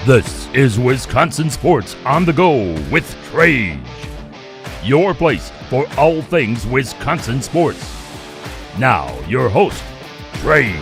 This is Wisconsin Sports on the Go with Trage, your place for all things Wisconsin sports. Now, your host, Trage.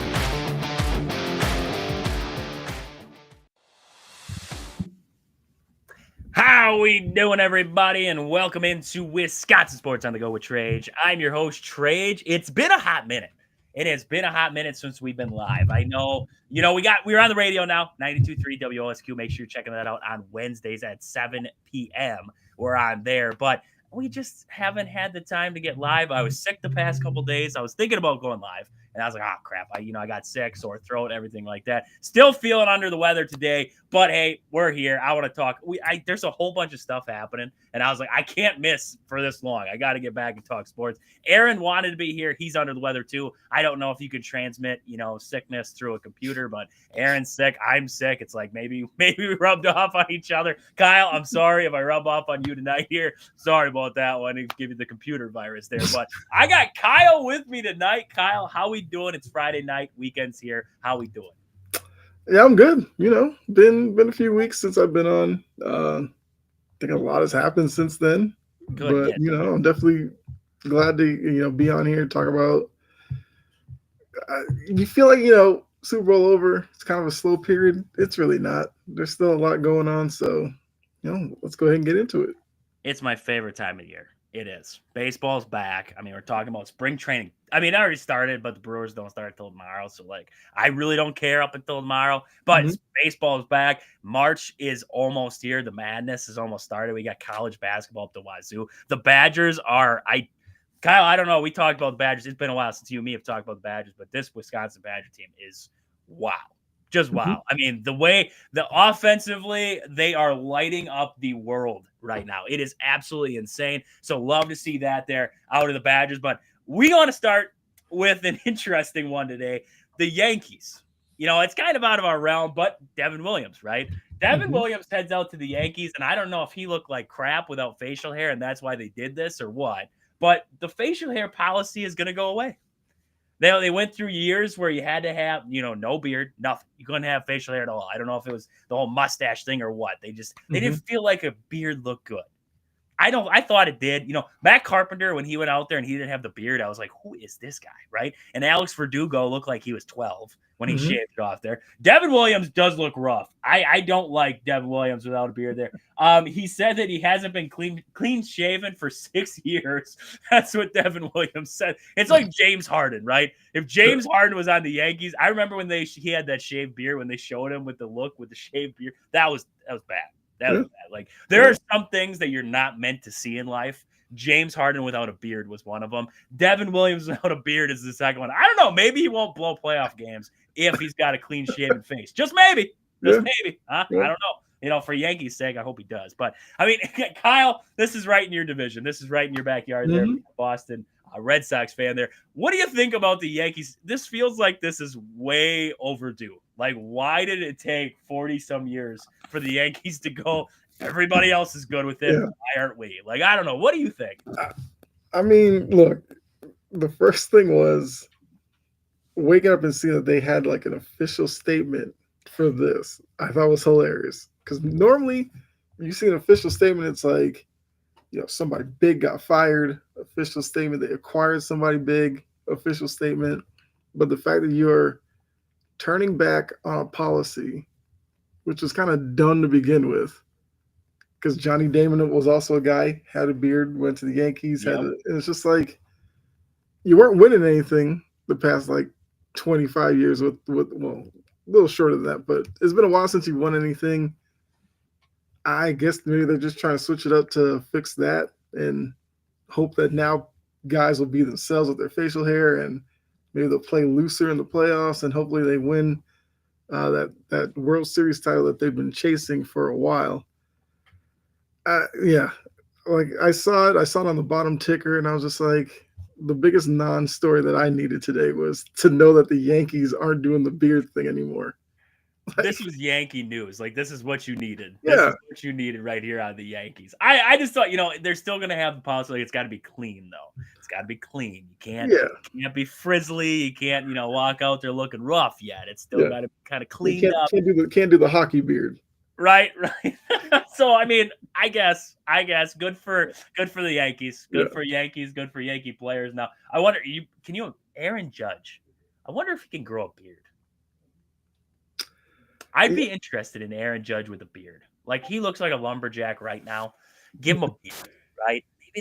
How we doing, everybody, and welcome into Wisconsin Sports on the Go with Trage. I'm your host, Trage. It's been a hot minute. It has been a hot minute since we've been live. I know, we're on the radio now, 92.3 WOSQ. Make sure you're checking that out on Wednesdays at 7 p.m. We're on there, but we just haven't had the time to get live. I was sick the past couple days. I was thinking about going live, and I was like, oh, crap. I got sick, sore throat, everything like that. Still feeling under the weather today, but hey, we're here. I want to talk. There's a whole bunch of stuff happening, and I was like, I can't miss for this long. I got to get back and talk sports. Aaron wanted to be here. He's under the weather too. I don't know if you could transmit, sickness through a computer, but Aaron's sick. I'm sick. It's like maybe we rubbed off on each other. Kyle, I'm sorry if I rub off on you tonight here. Sorry about that one. I give you the computer virus there, but I got Kyle with me tonight. Kyle, how we doing? It's Friday night. Weekend's here. How we doing? Yeah, I'm good. Been a few weeks since I've been on. I think a lot has happened since then. Good. But I'm definitely glad to be on here and talk about. You feel like Super Bowl over. It's kind of a slow period. It's really not. There's still a lot going on. So let's go ahead and get into it. It's my favorite time of year. It is. Baseball's back. I mean, we're talking about spring training. I mean, it already started, but the Brewers don't start until tomorrow. So, I really don't care up until tomorrow. But baseball is back. March is almost here. The madness is almost started. We got college basketball up the wazoo. The Badgers are Kyle, I don't know. We talked about the Badgers. It's been a while since you and me have talked about the Badgers, but this Wisconsin Badger team is wow. Just wow. I mean, the offensively, they are lighting up the world right now. It is absolutely insane. So love to see that there out of the Badgers. But we want to start with an interesting one today. The Yankees. It's kind of out of our realm, but Devin Williams, right? Devin Williams heads out to the Yankees, and I don't know if he looked like crap without facial hair, and that's why they did this or what. But the facial hair policy is going to go away. They went through years where you had to have, no beard, nothing. You couldn't have facial hair at all. I don't know if it was the whole mustache thing or what. They didn't feel like a beard looked good. I thought it did. Matt Carpenter, when he went out there and he didn't have the beard, I was like, who is this guy, right? And Alex Verdugo looked like he was 12 when he shaved it off there. Devin Williams does look rough. I don't like Devin Williams without a beard there. He said that he hasn't been clean shaven for 6 years. That's what Devin Williams said. It's like James Harden, right? If James Harden was on the Yankees, I remember when he had that shaved beard, when they showed him with the shaved beard. That was bad. That was bad. There are some things that you're not meant to see in life. James Harden without a beard was one of them. Devin Williams without a beard is the second one. I don't know. Maybe he won't blow playoff games if he's got a clean-shaven face. Just maybe. Maybe. Huh? Yeah. I don't know. For Yankees' sake, I hope he does. But, I mean, Kyle, this is right in your division. This is right in your backyard there. Boston, a Red Sox fan there. What do you think about the Yankees? This feels like this is way overdue. Why did it take 40-some years for the Yankees to go, everybody else is good with it, why aren't we? I don't know. What do you think? I mean, look, the first thing was waking up and seeing that they had an official statement for this. I thought was hilarious. Because normally you see an official statement, it's like, somebody big got fired, official statement, they acquired somebody big, official statement. But the fact that you're turning back on a policy, which was kind of done to begin with, because Johnny Damon was also a guy, had a beard, went to the Yankees, and it's just like you weren't winning anything the past 25 years with a little shorter than that, but it's been a while since you won anything. I guess maybe they're just trying to switch it up to fix that and hope that now guys will be themselves with their facial hair, and maybe they'll play looser in the playoffs, and hopefully they win that World Series title that they've been chasing for a while. I saw it on the bottom ticker, and I was just like, the biggest non-story that I needed today was to know that the Yankees aren't doing the beard thing anymore. This was Yankee news. This is what you needed. Yeah. This is what you needed right here on the Yankees. I just thought, they're still going to have the policy. It's got to be clean, though. It's got to be clean. You can't be frizzly. You can't, walk out there looking rough yet. It's still got to be kind of cleaned up. Can't do the hockey beard. Right. So I mean, I guess good for the Yankees. Good for Yankees, good for Yankee players. Now, I wonder Aaron Judge. I wonder if he can grow a beard. I'd be interested in Aaron Judge with a beard. Like he looks like a lumberjack right now. Give him a beard, right? Maybe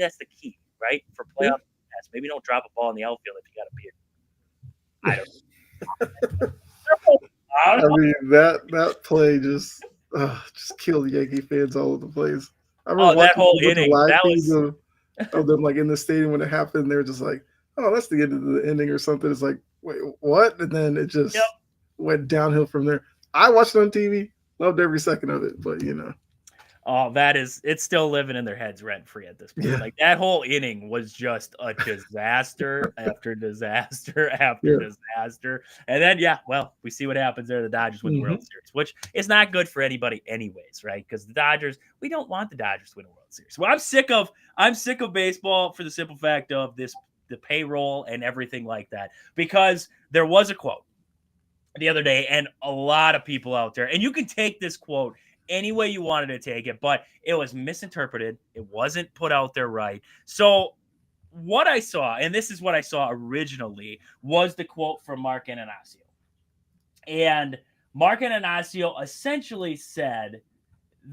that's the key, right? For playoff success. Maybe don't drop a ball in the outfield if you got a beard. I don't know. I mean that play just killed Yankee fans all over the place. I remember that whole watching inning. live That feeds was of them like in the stadium when it happened. They were just like, "Oh, that's the end of the inning" or something. It's like, wait, what? And then it just went downhill from there. I watched it on TV, loved every second of it, but oh, it's still living in their heads rent free at this point. Yeah. Like that whole inning was just a disaster after disaster after disaster. And then, we see what happens there. The Dodgers win the World Series, which is not good for anybody anyways, right? Because the Dodgers, we don't want the Dodgers to win a World Series. Well, I'm sick of baseball for the simple fact of the payroll and everything like that. Because there was a quote the other day, and a lot of people out there, and you can take this quote any way you wanted to take it, but it was misinterpreted. It wasn't put out there right. So what I saw, and this is what I saw originally, was the quote from Mark Ananasio. And Mark Ananasio essentially said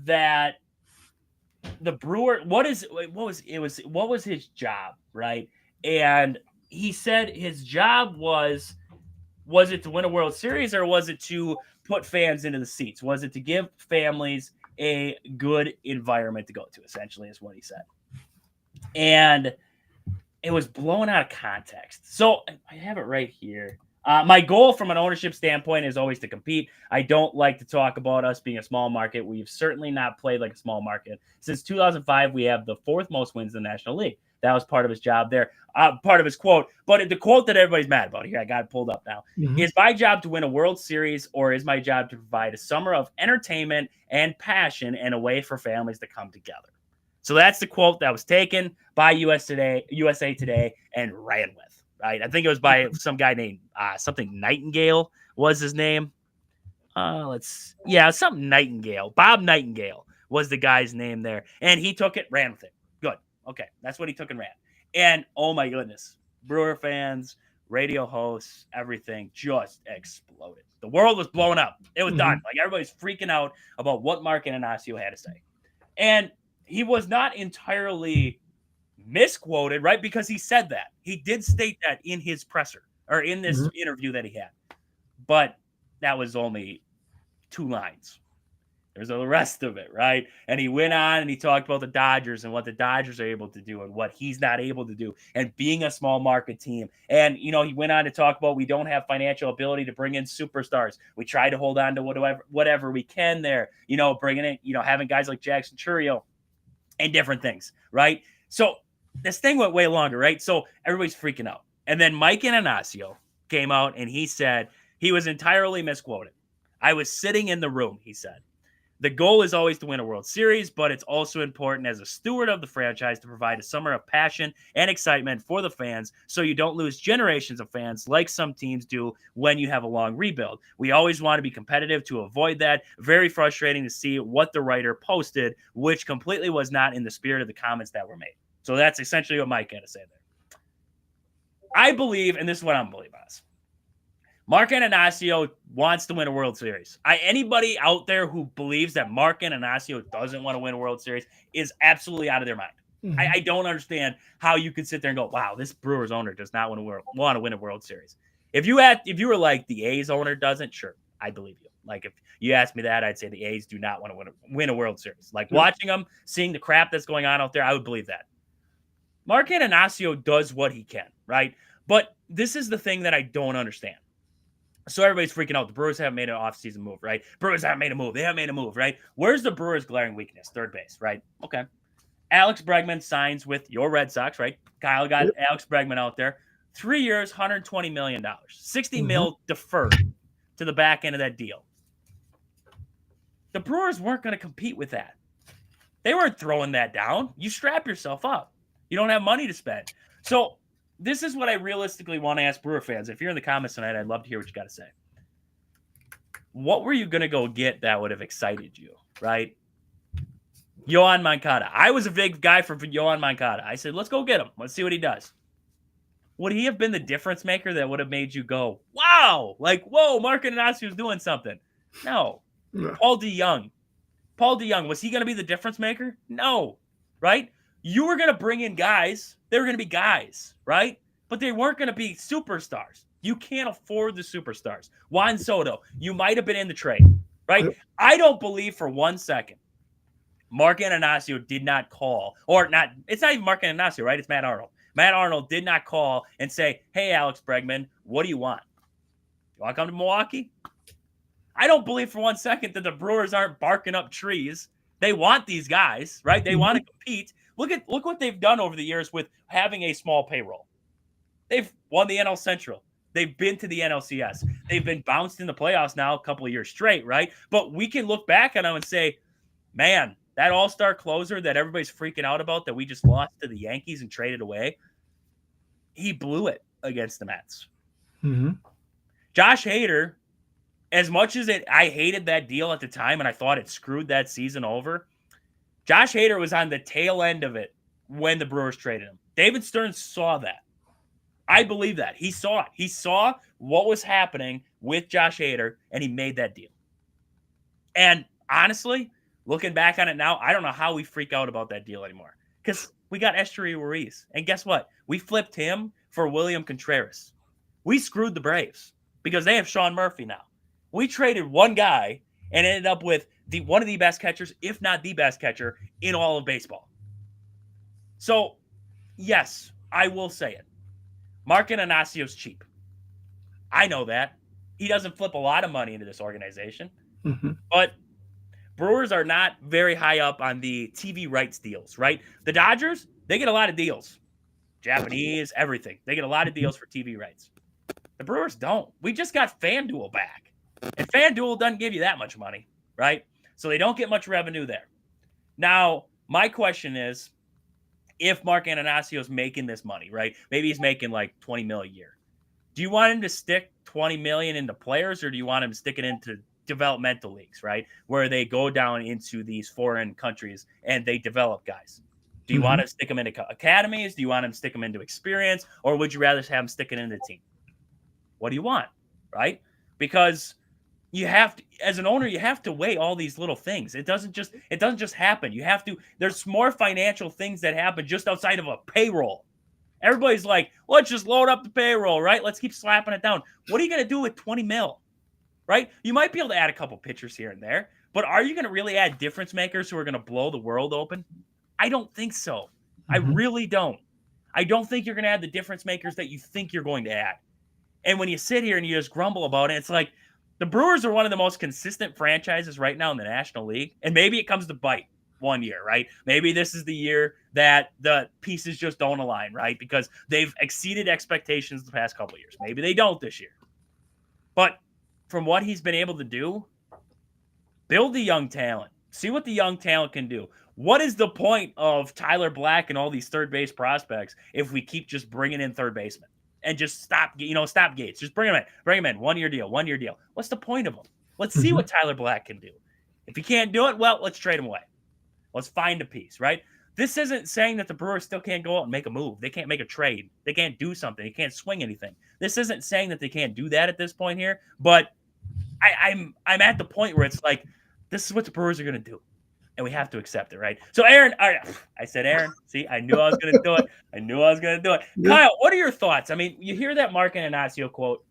that the Brewer, what was his job, right? And he said his job was it to win a World Series or was it to put fans into the seats? Was it to give families a good environment to go to, essentially, is what he said. And it was blown out of context. So I have it right here. My goal from an ownership standpoint is always to compete. I don't like to talk about us being a small market. We've certainly not played like a small market. Since 2005, we have the fourth most wins in the National League. That was part of his job there, part of his quote. But the quote that everybody's mad about here, I got it pulled up now. Is my job to win a World Series, or is my job to provide a summer of entertainment and passion and a way for families to come together? So that's the quote that was taken by USA Today and ran with. Right? I think it was by some guy named something Nightingale was his name. Something Nightingale. Bob Nightingale was the guy's name there. And he took it, ran with it. Good. Okay, that's what he took and ran. And oh my goodness, Brewer fans, radio hosts, everything just exploded. The world was blowing up. It was done. Like everybody's freaking out about what Mark Ananasio had to say. And he was not entirely misquoted, right? Because he said that. He did state that in his presser or in this interview that he had. But that was only 2 lines. There's the rest of it, right? And he went on and he talked about the Dodgers and what the Dodgers are able to do and what he's not able to do and being a small market team. And, he went on to talk about we don't have financial ability to bring in superstars. We try to hold on to whatever we can there, bringing in, having guys like Jackson Chourio and different things, right? So this thing went way longer, right? So everybody's freaking out. And then Mike Ananasio came out and he said he was entirely misquoted. I was sitting in the room, he said. The goal is always to win a World Series, but it's also important as a steward of the franchise to provide a summer of passion and excitement for the fans so you don't lose generations of fans like some teams do when you have a long rebuild. We always want to be competitive to avoid that. Very frustrating to see what the writer posted, which completely was not in the spirit of the comments that were made. So that's essentially what Mike had to say there. I believe, and this is what I'm believing on this, Mark Ananasio wants to win a World Series. Anybody out there who believes that Mark Ananasio doesn't want to win a World Series is absolutely out of their mind. I don't understand how you could sit there and go, wow, this Brewers owner does not want to win a World Series. If you were like the A's owner doesn't, sure, I believe you. Like if you asked me that, I'd say the A's do not want to win a World Series. Like watching them, seeing the crap that's going on out there, I would believe that. Mark Ananasio does what he can, right? But this is the thing that I don't understand. So everybody's freaking out. The Brewers haven't made an offseason move, right? Brewers haven't made a move. They haven't made a move, right? Where's the Brewers' glaring weakness? Third base, right? Okay. Alex Bregman signs with your Red Sox, right? Kyle got Alex Bregman out there. 3 years, $120 million. $60 million deferred to the back end of that deal. The Brewers weren't going to compete with that. They weren't throwing that down. You strap yourself up. You don't have money to spend. So this is what I realistically want to ask Brewer fans. If you're in the comments tonight, I'd love to hear what you got to say. what were you going to go get that would have excited you, right? Yohan Moncada. I was a big guy for Yohan Moncada. I said, let's go get him. Let's see what he does. Would he have been the difference maker that would have made you go, wow, like, whoa, Mark Inasio's doing something? No. Paul DeYoung. Paul DeYoung, was he going to be the difference maker? No, right? You were going to bring in guys. They were going to be guys, right? But they weren't going to be superstars. You can't afford the superstars. Juan Soto, you might have been in the trade, right? Yep. I don't believe for 1 second Mark Inasio did not call, or not, it's not even Mark Inasio, right? It's Matt Arnold. Matt Arnold did not call and say, hey, Alex Bregman, what do you want? You want to come to Milwaukee? I don't believe for 1 second that the Brewers aren't barking up trees. They want these guys, right? They want to compete. Look what they've done over the years with having a small payroll. They've won the NL Central. They've been to the NLCS. They've been bounced in the playoffs now a couple of years straight, right? But we can look back on them and say, man, that all-star closer that everybody's freaking out about that we just lost to the Yankees and traded away, he blew it against the Mets. Mm-hmm. Josh Hader, as much as I hated that deal at the time and I thought it screwed that season over, Josh Hader was on the tail end of it when the Brewers traded him. David Stearns saw that. I believe that. He saw it. He saw what was happening with Josh Hader, and he made that deal. And honestly, looking back on it now, I don't know how we freak out about that deal anymore. Because we got Esteury Ruiz. And guess what? We flipped him for William Contreras. We screwed the Braves because they have Sean Murphy now. We traded one guy and ended up with one of the best catchers, if not the best catcher, in all of baseball. So, yes, I will say it. Mark Inasio's cheap. I know that. He doesn't flip a lot of money into this organization. Mm-hmm. But Brewers are not very high up on the TV rights deals, right? The Dodgers, they get a lot of deals. Japanese, everything. They get a lot of deals for TV rights. The Brewers don't. We just got FanDuel back. And FanDuel doesn't give you that much money, right? So they don't get much revenue there. Now, my question is, if Mark Inasio's making this money, right? Maybe he's making like $20 million a year. Do you want him to stick $20 million into players, or do you want him to stick it into developmental leagues, right? Where they go down into these foreign countries and they develop guys. Do you want to stick them into academies? Do you want them to stick them into experience? Or would you rather have them stick it into the team? What do you want, right? Because you have to, as an owner, you have to weigh all these little things. It doesn't just happen. You have to, there's more financial things that happen just outside of a payroll. Everybody's like, let's just load up the payroll, right? Let's keep slapping it down. What are you going to do with 20 mil, right? You might be able to add a couple pitchers here and there, but are you going to really add difference makers who are going to blow the world open? I don't think so. I really don't. I don't think you're going to add the difference makers that you think you're going to add. And when you sit here and you just grumble about it, it's like the Brewers are one of the most consistent franchises right now in the National League. And maybe it comes to bite one year, right? Maybe this is the year that the pieces just don't align, right? Because they've exceeded expectations the past couple of years. Maybe they don't this year. But from what he's been able to do, build the young talent. See what the young talent can do. What is the point of Tyler Black and all these third base prospects if we keep just bringing in third basemen and just stop Gates? Just bring him in. 1 year deal. What's the point of them? Let's see what Tyler Black can do. If he can't do it, well, let's trade him away. Let's find a piece, right? This isn't saying that the Brewers still can't go out and make a move. They can't make a trade. They can't do something. They can't swing anything. This isn't saying that they can't do that at this point here, but I'm at the point where it's like, this is what the Brewers are going to do. And we have to accept it, right? So, Aaron, I said, Aaron, see, I knew I was going to do it. Kyle, what are your thoughts? I mean, you hear that Mark Inacio quote,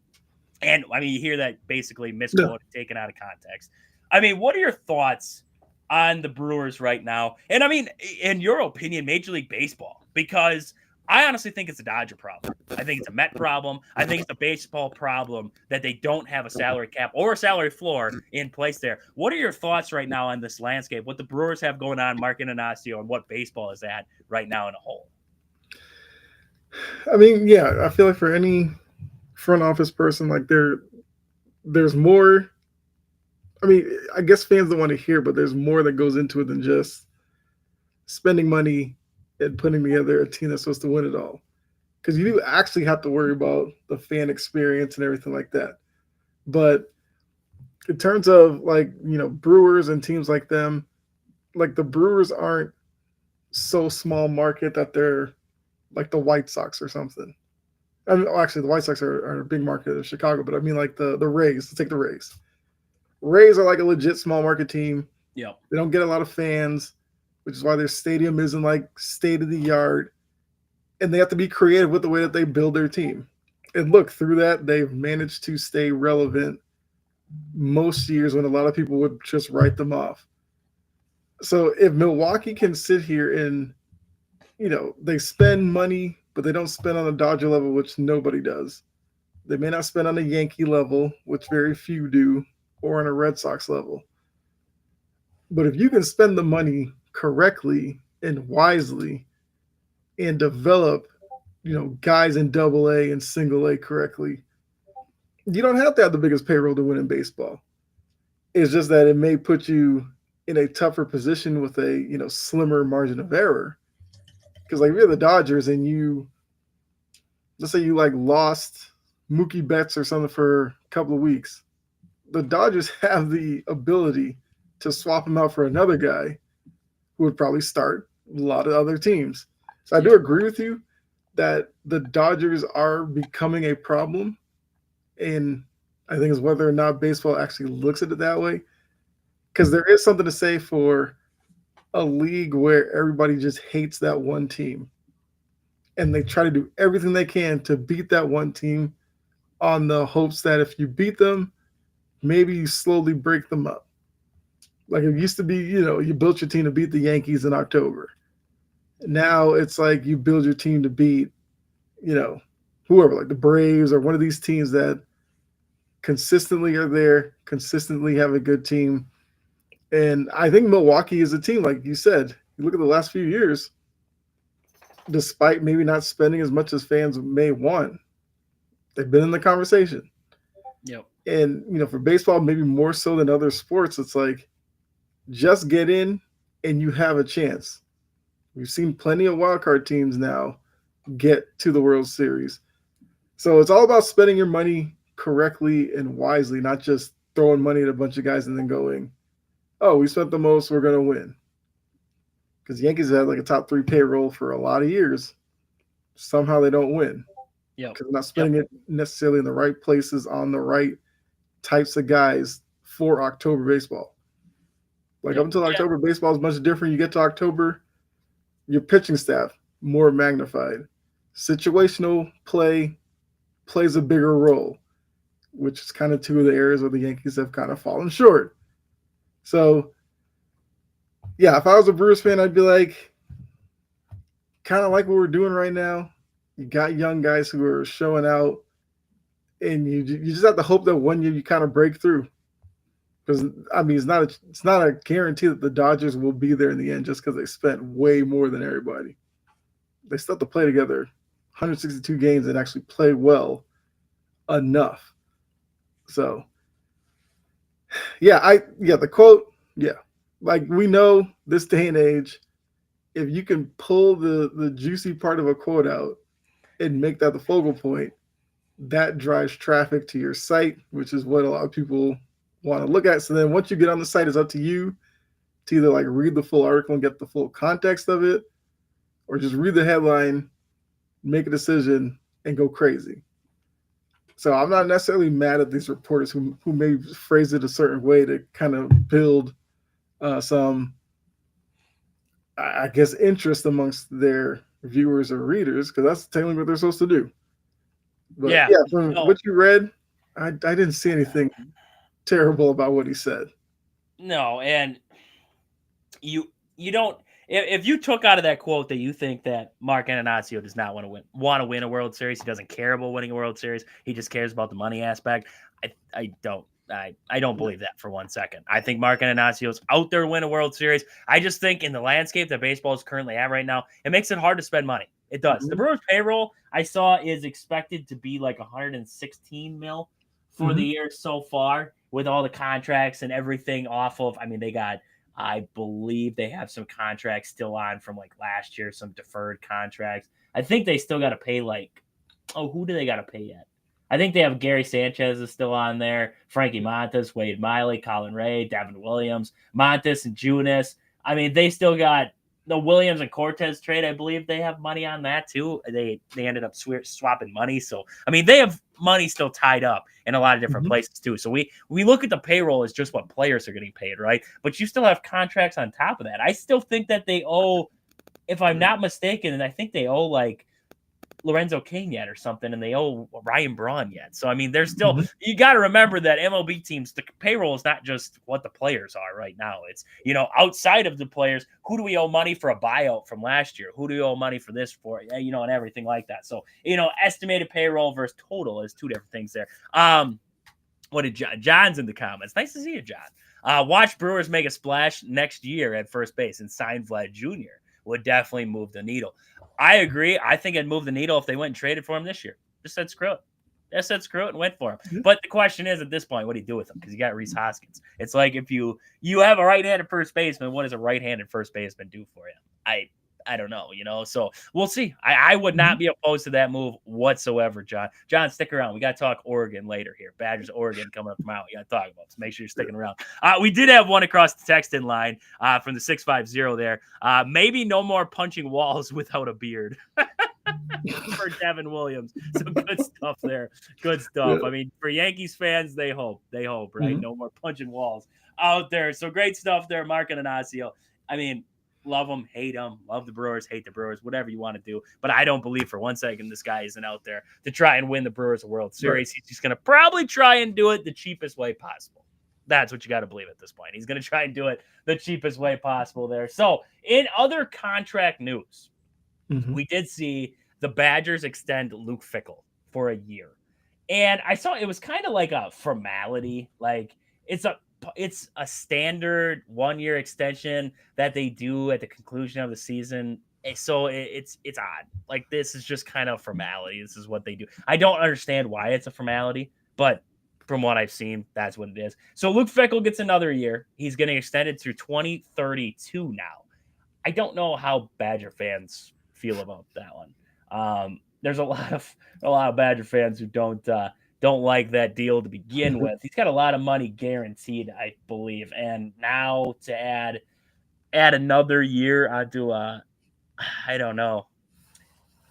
and I mean, you hear that basically misquoted, taken out of context. I mean, what are your thoughts on the Brewers right now? And I mean, in your opinion, Major League Baseball, because I honestly think it's a Dodger problem. I think it's a Met problem. I think it's a baseball problem that they don't have a salary cap or a salary floor in place there. What are your thoughts right now on this landscape, what the Brewers have going on, Mark Inacio, and what baseball is at right now in a whole? I mean, yeah, I feel like for any front office person, like there's more. I mean, I guess fans don't want to hear, but there's more that goes into it than just spending money and putting together a team that's supposed to win it all. Because you do actually have to worry about the fan experience and everything like that. But in terms of like, Brewers and teams like them, like the Brewers aren't so small market that they're like the White Sox or something. I mean, actually, the White Sox are a big market in Chicago, but I mean, like the Rays. Let's take the Rays. Rays are like a legit small market team. Yep. They don't get a lot of fans, which is why their stadium isn't like state of the art. And they have to be creative with the way that they build their team. And look, through that, they've managed to stay relevant most years when a lot of people would just write them off. So if Milwaukee can sit here and, they spend money, but they don't spend on a Dodger level, which nobody does. They may not spend on a Yankee level, which very few do, or on a Red Sox level. But if you can spend the money correctly and wisely and develop, guys in double A and single A correctly, you don't have to have the biggest payroll to win in baseball. It's just that it may put you in a tougher position with a, slimmer margin of error. Because like if you're the Dodgers and let's say you like lost Mookie Betts or something for a couple of weeks, the Dodgers have the ability to swap him out for another guy who would probably start a lot of other teams. So I do agree with you that the Dodgers are becoming a problem. And I think it's whether or not baseball actually looks at it that way. Because there is something to say for a league where everybody just hates that one team. And they try to do everything they can to beat that one team on the hopes that if you beat them, maybe you slowly break them up. Like it used to be, you built your team to beat the Yankees in October. Now it's like you build your team to beat, whoever, like the Braves or one of these teams that consistently are there, consistently have a good team. And I think Milwaukee is a team, like you said, you look at the last few years, despite maybe not spending as much as fans may want, they've been in the conversation. Yep. And, for baseball, maybe more so than other sports, it's like just get in and you have a chance. We've seen plenty of wildcard teams now get to the World Series. So it's all about spending your money correctly and wisely, not just throwing money at a bunch of guys and then going, oh, we spent the most, we're going to win. Because Yankees had like a top 3 payroll for a lot of years. Somehow they don't win. Yeah. Because they're not spending it necessarily in the right places on the right types of guys for October baseball. Like up until October, baseball is much different. You get to October, your pitching staff more magnified. Situational play plays a bigger role, which is kind of two of the areas where the Yankees have kind of fallen short. So, yeah, if I was a Brewers fan, I'd be like, kind of like what we're doing right now. You got young guys who are showing out, and you just have to hope that one year you kind of break through. Because I mean, it's not a guarantee that the Dodgers will be there in the end just because they spent way more than everybody. They still have to play together 162 games and actually play well enough. So, the quote, like we know this day and age, if you can pull the juicy part of a quote out and make that the focal point, that drives traffic to your site, which is what a lot of people want to look at. So then once you get on the site, it's up to you to either like read the full article and get the full context of it, or just read the headline, make a decision, and go crazy. So I'm not necessarily mad at these reporters who may phrase it a certain way to kind of build some, I guess, interest amongst their viewers or readers, because that's technically what they're supposed to do. But from what you read, I didn't see anything terrible about what he said. No, and you don't. If you took out of that quote that you think that Mark Ananasio does not want to win a World Series, he doesn't care about winning a World Series, he just cares about the money aspect. I don't believe that for 1 second. I think Mark Ananasio's out there to win a World Series. I just think in the landscape that baseball is currently at right now, it makes it hard to spend money. It does. The Brewers payroll I saw is expected to be like 116 mil for the year so far, with all the contracts and everything off of. I mean, I believe they have some contracts still on from like last year, some deferred contracts. I think they still got to pay who do they got to pay yet? I think they have Gary Sanchez is still on there, Frankie Montas, Wade Miley, Colin Ray, Devin Williams, Montas and Junis. I mean, they still got the Williams and Cortez trade. I believe they have money on that too. They ended up swapping money. So, I mean, they have money still tied up in a lot of different places too. So we look at the payroll as just what players are getting paid, right? But you still have contracts on top of that. I still think that they owe, if I'm not mistaken, and I think they owe like Lorenzo Cain yet or something, and they owe Ryan Braun yet. So, I mean, there's still, you got to remember that MLB teams, the payroll is not just what the players are right now. It's, outside of the players, who do we owe money for a buyout from last year? Who do we owe money for this for, and everything like that. So, estimated payroll versus total is two different things there. What did John's in the comments? Nice to see you, John. Watch Brewers make a splash next year at first base and sign Vlad Jr. would definitely move the needle. I agree. I think it'd move the needle if they went and traded for him this year. Just said screw it. Just said screw it and went for him. Yeah. But the question is, at this point, what do you do with him? Because you got Rhys Hoskins. It's like if you have a right-handed first baseman, what does a right-handed first baseman do for you? I don't know, so we'll see. I would not be opposed to that move whatsoever, John. John, stick around. We got to talk Oregon later here. Badgers, Oregon coming up tomorrow. We got to talk about it. So make sure you're sticking around. We did have one across the text-in line from the 650 there. Maybe no more punching walls without a beard. For Devin Williams. So good stuff there. Good stuff. Yeah. I mean, for Yankees fans, they hope, right? No more punching walls out there. So great stuff there, Mark and Anasio. I mean, love them, hate them, love the Brewers, hate the Brewers, whatever you want to do. But I don't believe for 1 second this guy isn't out there to try and win the Brewers a World Series. Right. He's just going to probably try and do it the cheapest way possible. That's what you got to believe at this point. He's going to try and do it the cheapest way possible there. So in other contract news, we did see the Badgers extend Luke Fickell for a year. And I saw it was kind of like a formality. Like it's a standard 1-year extension that they do at the conclusion of the season. So it's odd. Like this is just kind of formality. This is what they do. I don't understand why it's a formality, but from what I've seen, that's what it is. So Luke Fickell gets another year. He's getting extended through 2032 now. I don't know how Badger fans feel about that one. There's a lot of Badger fans who don't like that deal to begin with. He's got a lot of money guaranteed, I believe, and now to add another year onto I don't know.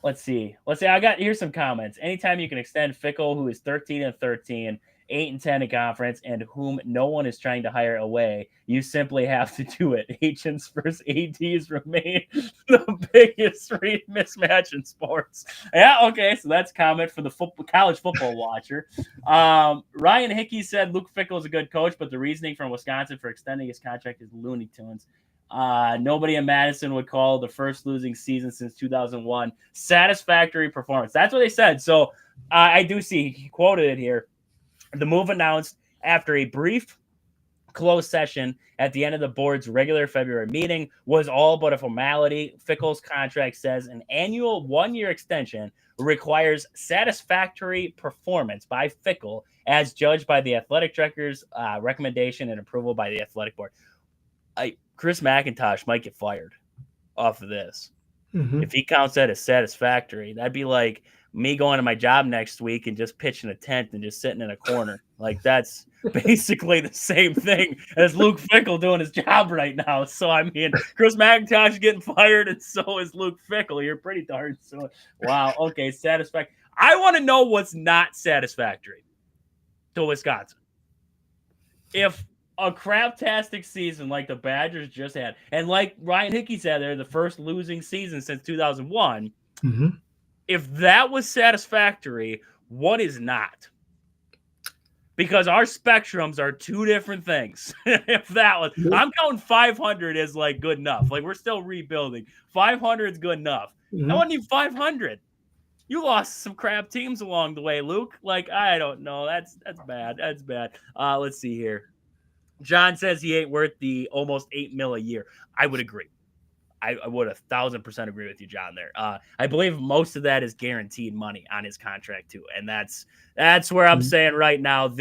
Let's see. Here's some comments. Anytime you can extend Fickell, who is 13-13, 8-10 in conference, and whom no one is trying to hire away, you simply have to do it. Agents versus ADs remain the biggest mismatch in sports. Yeah, okay, so that's a comment for the college football watcher. Ryan Hickey said Luke Fickell is a good coach, but the reasoning from Wisconsin for extending his contract is Looney Tunes. Nobody in Madison would call the first losing season since 2001 satisfactory performance. That's what they said. So I do see, he quoted it here. The move announced after a brief closed session at the end of the board's regular February meeting was all but a formality. Fickell's contract says an annual 1-year extension requires satisfactory performance by Fickell as judged by the athletic director's recommendation and approval by the athletic board. Chris McIntosh might get fired off of this. If he counts that as satisfactory, that'd be like me going to my job next week and just pitching a tent and just sitting in a corner. Like that's basically the same thing as Luke Fickell doing his job right now. So, I mean, Chris McIntosh is getting fired and so is Luke Fickell. You're pretty darn so. Wow. Okay. Satisfactory. I want to know what's not satisfactory to Wisconsin. If a craptastic season like the Badgers just had, and like Ryan Hickey said, they're the first losing season since 2001. If that was satisfactory, what is not? Because our spectrums are two different things. If that was, I'm counting 500 as like good enough. Like we're still rebuilding. 500 is good enough. I wasn't even 500. You lost some crap teams along the way, Luke. Like I don't know. That's bad. That's bad. Let's see here. John says he ain't worth the almost $8 million a year. I would agree. I would 1,000% agree with you, John, there. I believe most of that is guaranteed money on his contract, too. And that's where I'm saying right now,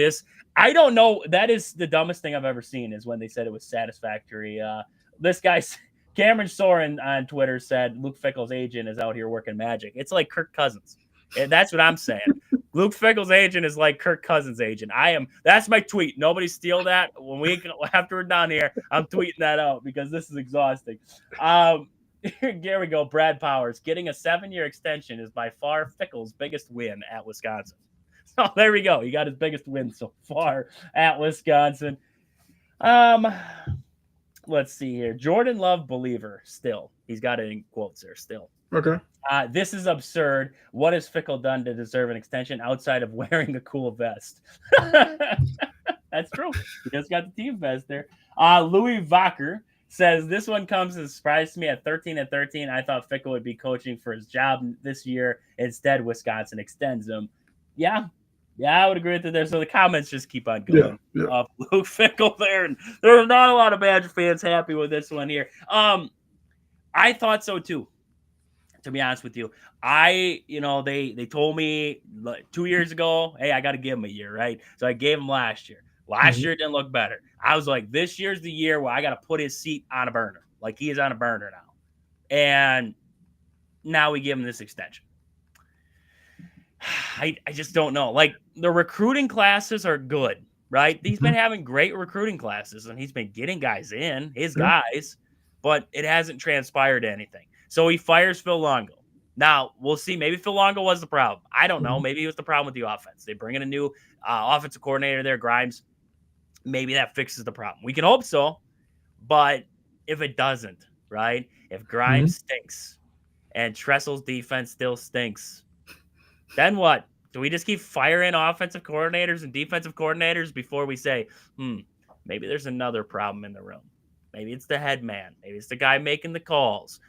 I don't know. That is the dumbest thing I've ever seen is when they said it was satisfactory. This guy, Cameron Soren on Twitter said Luke Fickell's agent is out here working magic. It's like Kirk Cousins. And that's what I'm saying. Luke Fickell's agent is like Kirk Cousins' agent. That's my tweet. Nobody steal that. After we're done here, I'm tweeting that out because this is exhausting. Here we go. Brad Powers getting a 7-year extension is by far Fickell's biggest win at Wisconsin. So there we go. He got his biggest win so far at Wisconsin. Let's see here. Jordan Love believer still. He's got it in quotes there still. Okay. This is absurd. What has Fickell done to deserve an extension outside of wearing a cool vest? That's true. He just got the team vest there. Louis Vacher says, this one comes as a surprise to me at 13-13. I thought Fickell would be coaching for his job this year. Instead, Wisconsin extends him. Yeah, I would agree with it there. So the comments just keep on going. Yeah. Luke Fickell there. And there are not a lot of Badger fans happy with this one here. I thought so too. To be honest with you, they told me 2 years ago, hey, I got to give him a year, right? So I gave him last year. Last year it didn't look better. I was like, this year's the year where I got to put his seat on a burner. Like he is on a burner now. And now we give him this extension. I just don't know. Like the recruiting classes are good, right? He's been having great recruiting classes and he's been getting guys in, his guys, but it hasn't transpired to anything. So he fires Phil Longo. Now, we'll see. Maybe Phil Longo was the problem. I don't know. Maybe it was the problem with the offense. They bring in a new offensive coordinator there, Grimes. Maybe that fixes the problem. We can hope so. But if it doesn't, right? If Grimes stinks and Tressel's defense still stinks, then what? Do we just keep firing offensive coordinators and defensive coordinators before we say, maybe there's another problem in the room? Maybe it's the head man. Maybe it's the guy making the calls.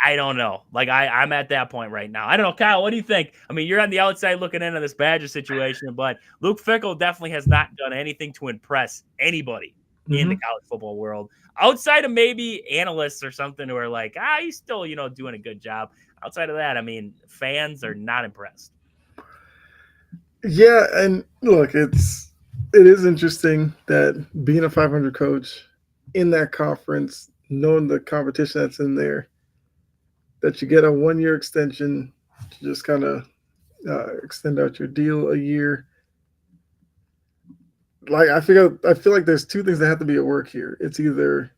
I don't know. Like I'm at that point right now. I don't know, Kyle. What do you think? I mean, you're on the outside looking into this Badger situation, but Luke Fickell definitely has not done anything to impress anybody in the college football world, outside of maybe analysts or something who are like, he's still doing a good job. Outside of that, I mean, fans are not impressed. Yeah, and look, it is interesting that being a 500 coach in that conference, knowing the competition that's in there, that you get a 1-year extension to just kind of extend out your deal a year. Like I feel like there's two things that have to be at work here. It's either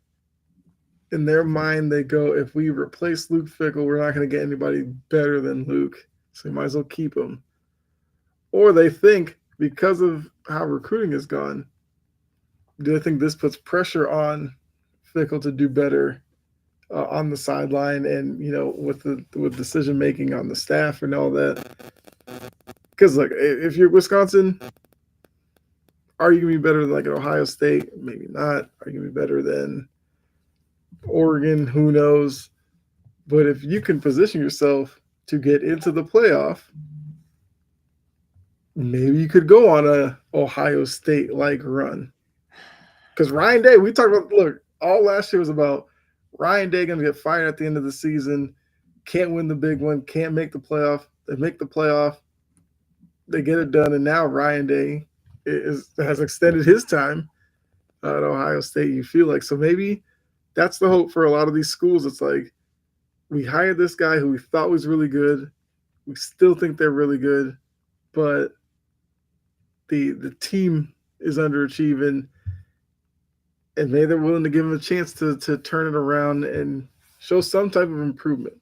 in their mind they go, if we replace Luke Fickell, we're not going to get anybody better than Luke, so we might as well keep him. Or they think because of how recruiting has gone, do I think this puts pressure on Fickell to do better on the sideline and with decision making on the staff and all that? Because look, if you're Wisconsin, are you gonna be better than like an Ohio State? Maybe not. Are you gonna be better than Oregon? Who knows? But if you can position yourself to get into the playoff, maybe you could go on a Ohio State like run. Because Ryan Day, we talked about, look, all last year was about Ryan Day going to get fired at the end of the season, can't win the big one, can't make the playoff. They make the playoff, they get it done, and now Ryan Day has extended his time at Ohio State, you feel like. So maybe that's the hope for a lot of these schools. It's like, we hired this guy who we thought was really good. We still think they're really good, but the team is underachieving. And maybe they're willing to give him a chance to turn it around and show some type of improvement.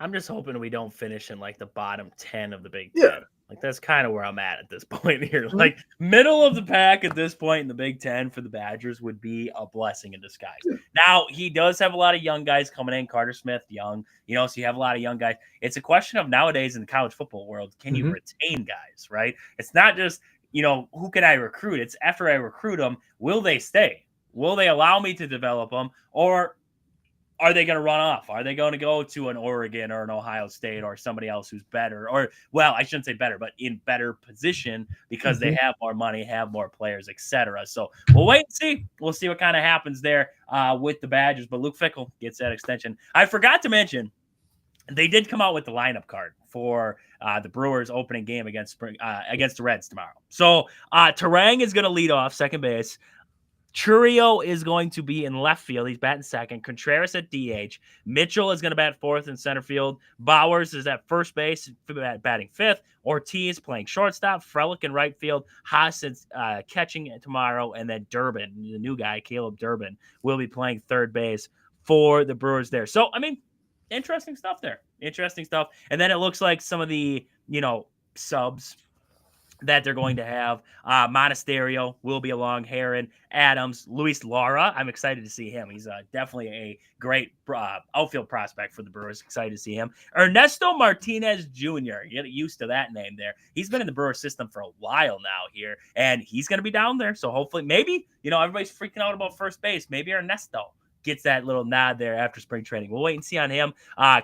I'm just hoping we don't finish in like the bottom 10 of the Big Ten. Like that's kind of where I'm at this point here. Like middle of the pack at this point in the Big Ten for the Badgers would be a blessing in disguise. Now he does have a lot of young guys coming in. Carter Smith, young, so you have a lot of young guys. It's a question of nowadays in the college football world, can you retain guys, right? It's not just, who can I recruit? It's after I recruit them, will they stay? Will they allow me to develop them? Or are they going to run off? Are they going to go to an Oregon or an Ohio State or somebody else who's better? Or, well, I shouldn't say better, but in better position because they have more money, have more players, etc. So we'll wait and see. We'll see what kind of happens there with the Badgers. But Luke Fickell gets that extension. I forgot to mention, they did come out with the lineup card for the Brewers opening game against the Reds tomorrow. So Terang is going to lead off second base. Churio is going to be in left field. He's batting second. Contreras at DH. Mitchell is going to bat fourth in center field. Bowers is at first base, batting fifth. Ortiz playing shortstop. Frelick in right field. Haas is catching it tomorrow. And then Durbin, the new guy, Caleb Durbin, will be playing third base for the Brewers there. So, I mean, interesting stuff there. Interesting stuff. And then it looks like some of the, subs that they're going to have. Monasterio will be along. Heron, Adams, Luis Lara. I'm excited to see him. He's definitely a great outfield prospect for the Brewers. Excited to see him. Ernesto Martinez Jr. Get used to that name there. He's been in the Brewers system for a while now here, and he's going to be down there. So hopefully, maybe, everybody's freaking out about first base. Maybe Ernesto gets that little nod there after spring training. We'll wait and see on him.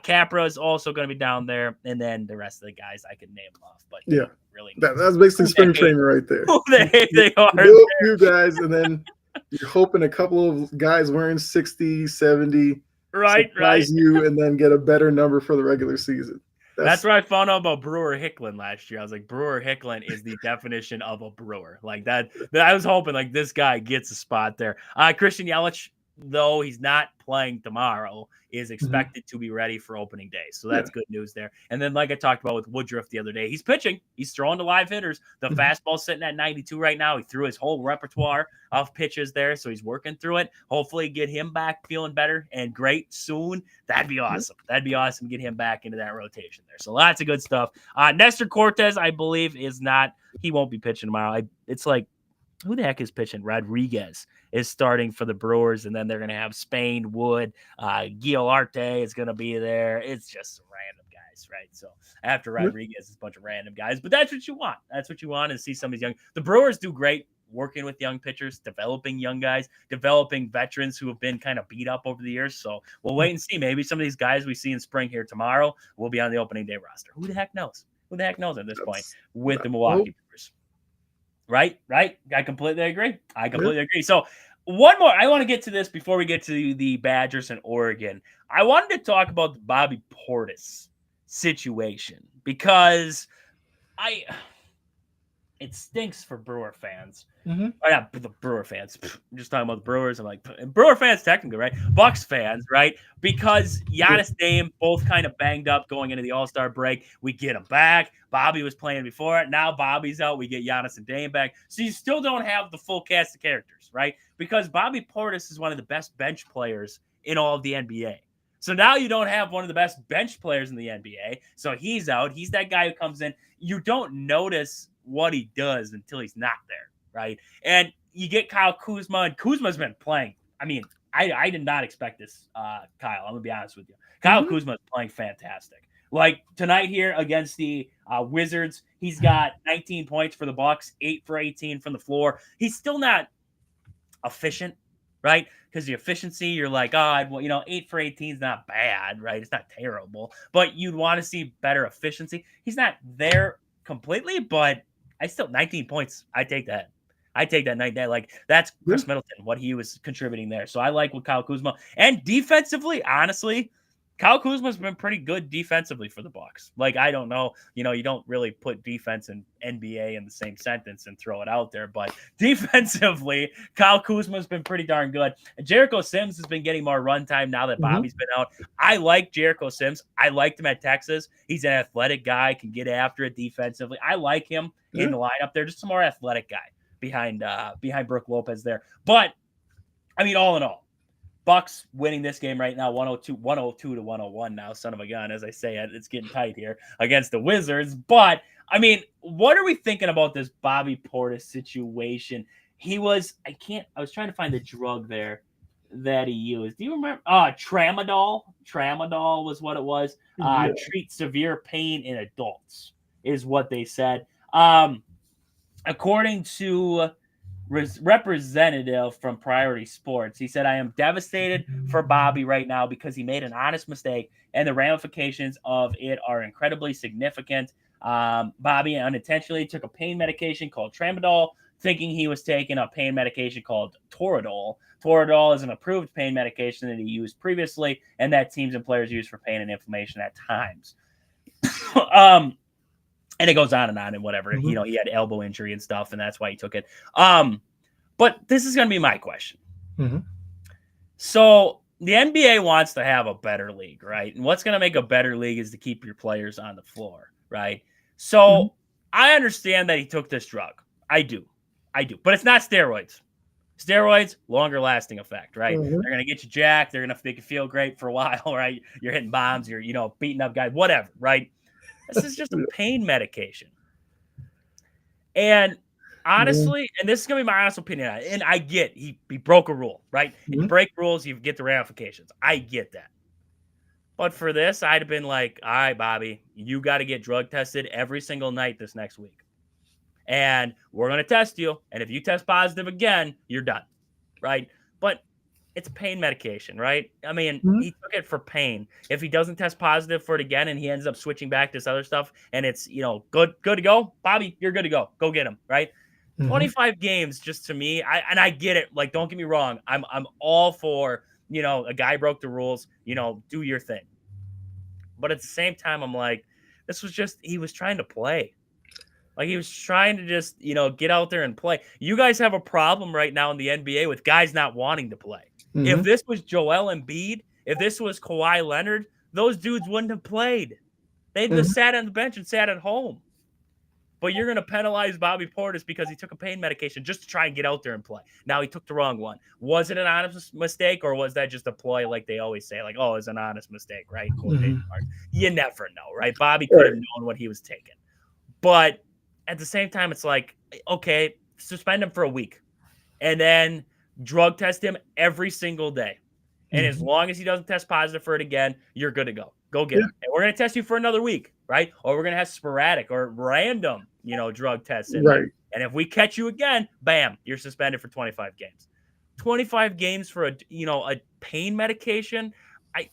Capra is also going to be down there, and then the rest of the guys I can name off. But yeah, really, that's basically spring training right there. They are. You guys, and then you're hoping a couple of guys wearing 60, 70 surprise you, and then get a better number for the regular season. That's where I found out about Brewer Hicklin last year. I was like, Brewer Hicklin is the definition of a Brewer. Like that I was hoping like this guy gets a spot there. Christian Yelich, though he's not playing tomorrow, is expected to be ready for opening day. So that's good news there. And then, like I talked about with Woodruff the other day, he's pitching. He's throwing to live hitters. The fastball's sitting at 92 right now. He threw his whole repertoire of pitches there, so he's working through it. Hopefully get him back feeling better and great soon. That'd be awesome. That'd be awesome to get him back into that rotation there. So lots of good stuff. Nestor Cortez, I believe, he won't be pitching tomorrow. It's like, who the heck is pitching? Rodriguez is starting for the Brewers, and then they're going to have Spain, Wood, Guillarte is going to be there. It's just some random guys, right? So after Rodriguez, it's a bunch of random guys, but that's what you want. That's what you want, is see some of these young. The Brewers do great working with young pitchers, developing young guys, developing veterans who have been kind of beat up over the years. So we'll wait and see. Maybe some of these guys we see in spring here tomorrow will be on the opening day roster. Who the heck knows? Who the heck knows at this point with the Milwaukee Brewers? Right. I completely agree. So one more. I want to get to this before we get to the Badgers and Oregon. I wanted to talk about the Bobby Portis situation because it stinks for Brewer fans. Or not the Brewer fans. I'm just talking about the Brewers. I'm like, Brewer fans technically, right? Bucks fans, right? Because Giannis Dame both kind of banged up going into the All-Star break. We get him back. Bobby was playing before it. Now Bobby's out. We get Giannis and Dame back. So you still don't have the full cast of characters, right? Because Bobby Portis is one of the best bench players in all of the NBA. So now you don't have one of the best bench players in the NBA. So he's out. He's that guy who comes in. You don't notice what he does until he's not there, right? And you get Kyle Kuzma, and Kuzma's been playing. I mean, I did not expect this, Kyle. I'm going to be honest with you. Kyle Kuzma is playing fantastic. Like tonight here against the Wizards, he's got 19 points for the Bucks, 8 for 18 from the floor. He's still not efficient, right? Because the efficiency, you're like, 8 for 18 is not bad, right? It's not terrible, but you'd want to see better efficiency. He's not there completely, but 19 points. I take that. Night. Like that's Chris Middleton, what he was contributing there. So I like what Kyle Kuzma, and defensively, honestly, Kyle Kuzma's been pretty good defensively for the Bucks. Like, I don't know, you don't really put defense and NBA in the same sentence and throw it out there, but defensively, Kyle Kuzma's been pretty darn good. And Jericho Sims has been getting more run time now that Bobby's been out. I like Jericho Sims. I liked him at Texas. He's an athletic guy, can get after it defensively. I like him in the lineup there, just a more athletic guy behind Brook Lopez there. But I mean, all in all, Bucks winning this game right now, 102 to 101 now, son of a gun, as I say it. It's getting tight here against the Wizards. But, I mean, what are we thinking about this Bobby Portis situation? I was trying to find the drug there that he used. Do you remember? Tramadol. Tramadol was what it was. Treat severe pain in adults is what they said. According to representative from Priority Sports, he said, I am devastated for Bobby right now because he made an honest mistake and the ramifications of it are incredibly significant. Bobby unintentionally took a pain medication called Tramadol, thinking he was taking a pain medication called Toradol. Toradol is an approved pain medication that he used previously and that teams and players use for pain and inflammation at times. And it goes on and whatever. He had elbow injury and stuff, and that's why he took it. But this is going to be my question. Mm-hmm. So the NBA wants to have a better league, right? And what's going to make a better league is to keep your players on the floor, right? So I understand that he took this drug. I do. But it's not steroids. Steroids, longer lasting effect, right? Mm-hmm. They're going to get you jacked. They're going to make you feel great for a while, right? You're hitting bombs. You're, beating up guys, whatever, right? This is just a pain medication. And honestly, and this is going to be my honest opinion, and I get he broke a rule, right? And you break rules, you get the ramifications. I get that. But for this, I'd have been like, all right, Bobby, you got to get drug tested every single night this next week. And we're going to test you. And if you test positive again, you're done, right? But it's pain medication, right? I mean, he took it for pain. If he doesn't test positive for it again and he ends up switching back to this other stuff and it's, good to go, Bobby, you're good to go. Go get him, right? 25 games just to me, I get it. Like, don't get me wrong. I'm all for, a guy broke the rules, do your thing. But at the same time, I'm like, this was just, he was trying to play. Like, he was trying to just, get out there and play. You guys have a problem right now in the NBA with guys not wanting to play. If this was Joel Embiid, if this was Kawhi Leonard, those dudes wouldn't have played. They'd just sat on the bench and sat at home. But you're going to penalize Bobby Portis because he took a pain medication just to try and get out there and play. Now, he took the wrong one. Was it an honest mistake, or was that just a ploy like they always say? Like, oh, it's an honest mistake, right? You never know, right? Bobby could have known what he was taking. But at the same time, it's like, okay, suspend him for a week. And then drug test him every single day. And as long as he doesn't test positive for it again, you're good to go. Go get him. And we're going to test you for another week, right? Or we're going to have sporadic or random, drug tests in there. And if we catch you again, bam, you're suspended for 25 games. 25 games for a pain medication. I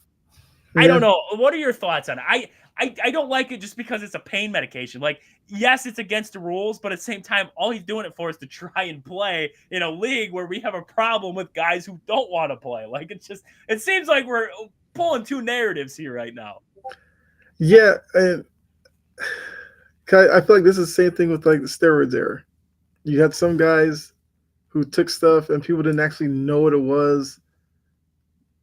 don't know. What are your thoughts on it? I don't like it just because it's a pain medication. Like, yes, it's against the rules, but at the same time, all he's doing it for is to try and play in a league where we have a problem with guys who don't want to play. Like, it seems like we're pulling two narratives here right now. Yeah, and I feel like this is the same thing with like the steroids era. You had some guys who took stuff and people didn't actually know what it was,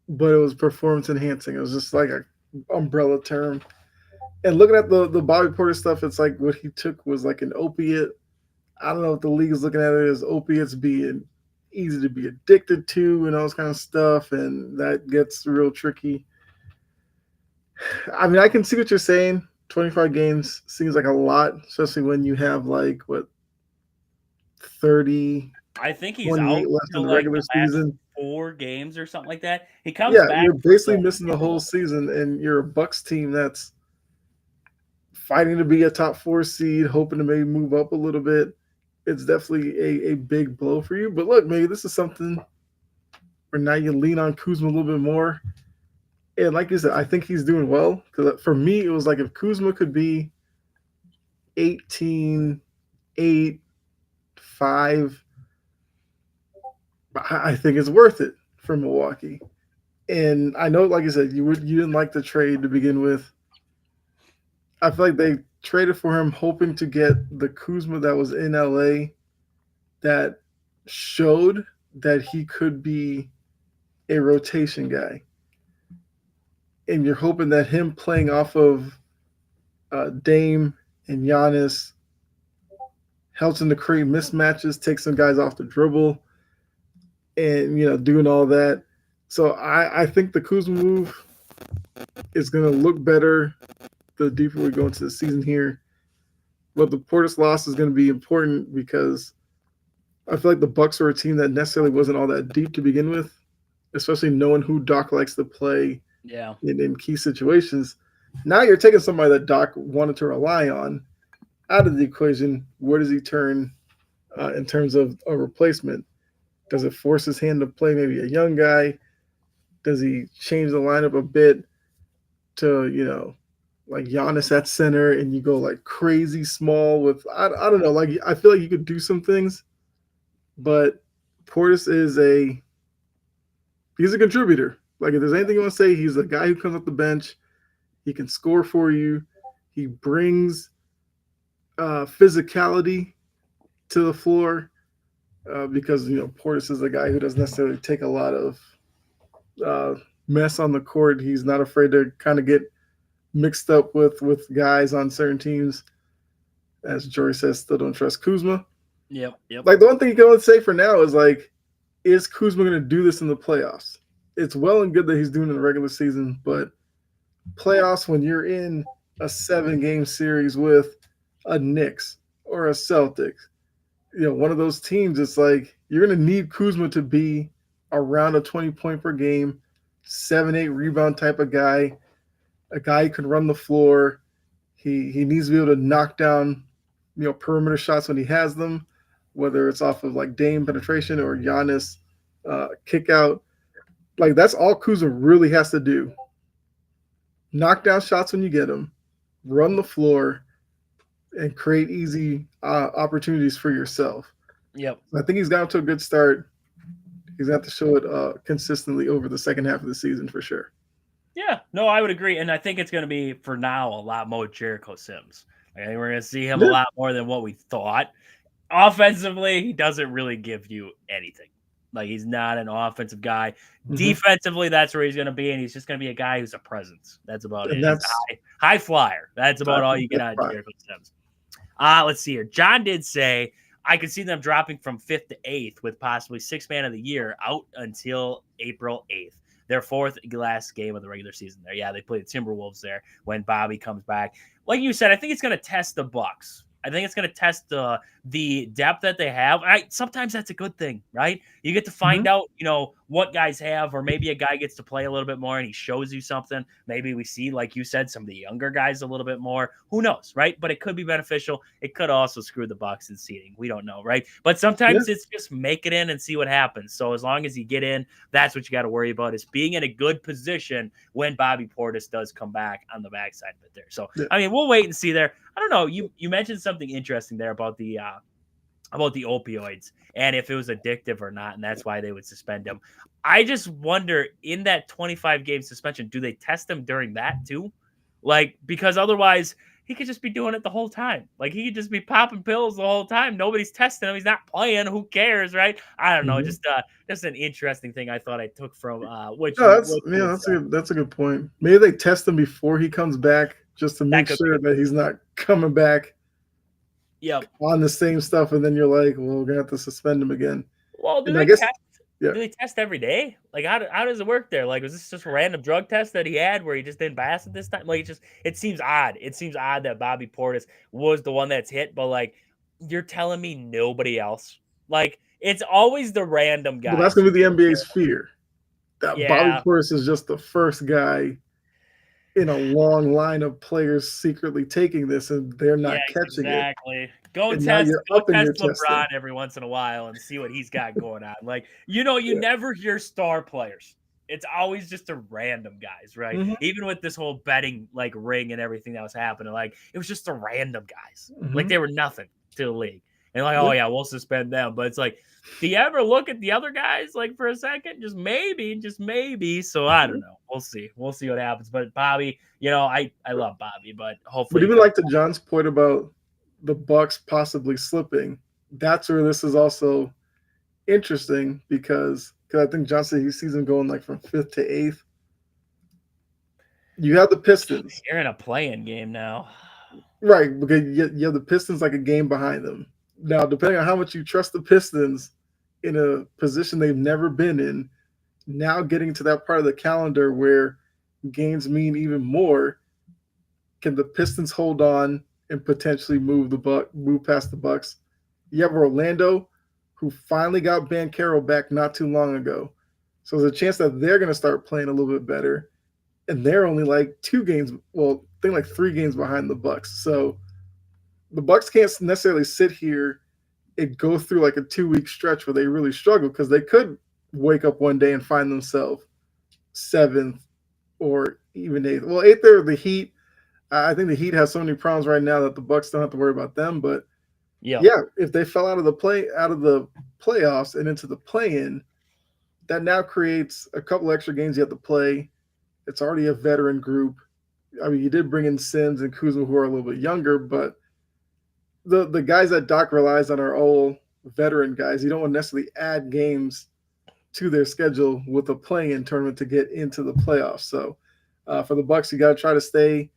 but it was performance enhancing. It was just like an umbrella term. And looking at the Bobby Portis stuff, it's like what he took was like an opiate. I don't know what the league is looking at it as opiates being easy to be addicted to and all this kind of stuff, and that gets real tricky. I mean, I can see what you're saying. 25 games seems like a lot, especially when you have like 30. I think he's out left in the regular season. 4 games or something like that. He comes back. You're basically missing the whole season, and you're a Bucks team that's fighting to be a top 4 seed, hoping to maybe move up a little bit. It's definitely a big blow for you. But look, maybe this is something where now you lean on Kuzma a little bit more. And like you said, I think he's doing well. Because for me, it was like if Kuzma could be 18, 8, 5, I think it's worth it for Milwaukee. And I know, like I said, you didn't like the trade to begin with. I feel like they traded for him hoping to get the Kuzma that was in LA that showed that he could be a rotation guy. And you're hoping that him playing off of Dame and Giannis helps him to create mismatches, take some guys off the dribble, and doing all that. So I think the Kuzma move is going to look better the deeper we go into the season here. But the Portis loss is going to be important because I feel like the Bucks are a team that necessarily wasn't all that deep to begin with, especially knowing who Doc likes to play in key situations. Now you're taking somebody that Doc wanted to rely on out of the equation. Where does he turn in terms of a replacement? Does it force his hand to play maybe a young guy? Does he change the lineup a bit to, like Giannis at center and you go like crazy small with, I don't know, like I feel like you could do some things, but Portis he's a contributor. Like if there's anything you want to say, he's a guy who comes off the bench. He can score for you. He brings physicality to the floor. because Portis is a guy who doesn't necessarily take a lot of uh, mess on the court. He's not afraid to kind of get mixed up with guys on certain teams. As Jory says, still don't trust Kuzma. Yep. Like the one thing you can only say for now is like, is Kuzma going to do this in the playoffs? It's well and good that he's doing it in the regular season, but playoffs when you're in a 7-game series with a Knicks or a Celtics, one of those teams, it's like you're going to need Kuzma to be around a 20-point per game, 7-8 rebound type of guy, a guy who can run the floor. He needs to be able to knock down, perimeter shots when he has them, whether it's off of like Dame penetration or Giannis kick out. Like that's all Kuzma really has to do. Knock down shots when you get them, run the floor, and create easy opportunities for yourself. Yep. I think he's gotten to a good start. He's going to have to show it consistently over the second half of the season for sure. Yeah, no, I would agree. And I think it's going to be, for now, a lot more Jericho Sims. I think we're going to see him a lot more than what we thought. Offensively, he doesn't really give you anything. Like, he's not an offensive guy. Mm-hmm. Defensively, that's where he's going to be, and he's just going to be a guy who's a presence. That's about it. That's high flyer. That's about all you get out of Jericho Sims. Let's see here. John did say, I could see them dropping from 5th to 8th with possibly 6th man of the year out until April 8th. Their 4th last game of the regular season there. Yeah, they play the Timberwolves there when Bobby comes back. Like you said, I think it's going to test the Bucks. I think it's going to test the depth that they have. Sometimes that's a good thing, right? You get to find out, what guys have, or maybe a guy gets to play a little bit more and he shows you something. Maybe we see, like you said, some of the younger guys a little bit more. Who knows, right? But it could be beneficial. It could also screw the Bucks in seeding. We don't know, right? But sometimes it's just make it in and see what happens. So as long as you get in, that's what you got to worry about, is being in a good position when Bobby Portis does come back on the backside of it there. So, I mean, we'll wait and see there. I don't know. You mentioned something interesting there about the opioids and if it was addictive or not, and that's why they would suspend him. I just wonder, in that 25-game suspension, do they test him during that too? Like, because otherwise he could just be doing it the whole time. Like, he could just be popping pills the whole time. Nobody's testing him. He's not playing. Who cares, right? I don't know. Just an interesting thing I thought I took from that's a good point. Maybe they test him before he comes back just to make sure that he's not coming back on the same stuff, and then you're like, well, we're gonna have to suspend him again. Well, do they test every day? Like, how does it work there? Like, was this just a random drug test that he had where he just didn't pass it this time? Like, it seems odd. It seems odd that Bobby Portis was the one that's hit, but like, you're telling me nobody else? Like, it's always the random guy. Well, that's gonna be the NBA's fear. That Bobby Portis is just the first guy in a long line of players secretly taking this, and they're not catching it. Exactly. Go test LeBron every once in a while and see what he's got going on. Like, you never hear star players. It's always just a random guys, right? Mm-hmm. Even with this whole betting like ring and everything that was happening, like it was just a random guys. Mm-hmm. Like they were nothing to the league. And like, oh yeah, we'll suspend them. But it's like, do you ever look at the other guys like for a second? Just maybe. So I don't know. We'll see. We'll see what happens. But Bobby, I love Bobby, but hopefully. But even like to John's point about the Bucks possibly slipping, that's where this is also interesting because I think John said he sees them going like from 5th to 8th. You have the Pistons. You're in a play-in game now. Right, because you have the Pistons like a game behind them. Now, depending on how much you trust the Pistons in a position they've never been in, now getting to that part of the calendar where games mean even more, can the Pistons hold on and potentially move past the Bucks? You have Orlando, who finally got Banchero back not too long ago. So there's a chance that they're going to start playing a little bit better. And they're only like 3 games behind the Bucks. So the Bucks can't necessarily sit here and go through like a 2-week stretch where they really struggle, because they could wake up one day and find themselves 7th or even 8th. Well, 8th there, the Heat. I think the Heat has so many problems right now that the Bucks don't have to worry about them. But yeah, if they fell out of the playoffs and into the play-in, that now creates a couple extra games you have to play. It's already a veteran group. I mean, you did bring in Sims and Kuzma, who are a little bit younger, but the guys that Doc relies on are all veteran guys. You don't want to necessarily add games to their schedule with a play-in tournament to get into the playoffs. So for the Bucks, you got to try to stay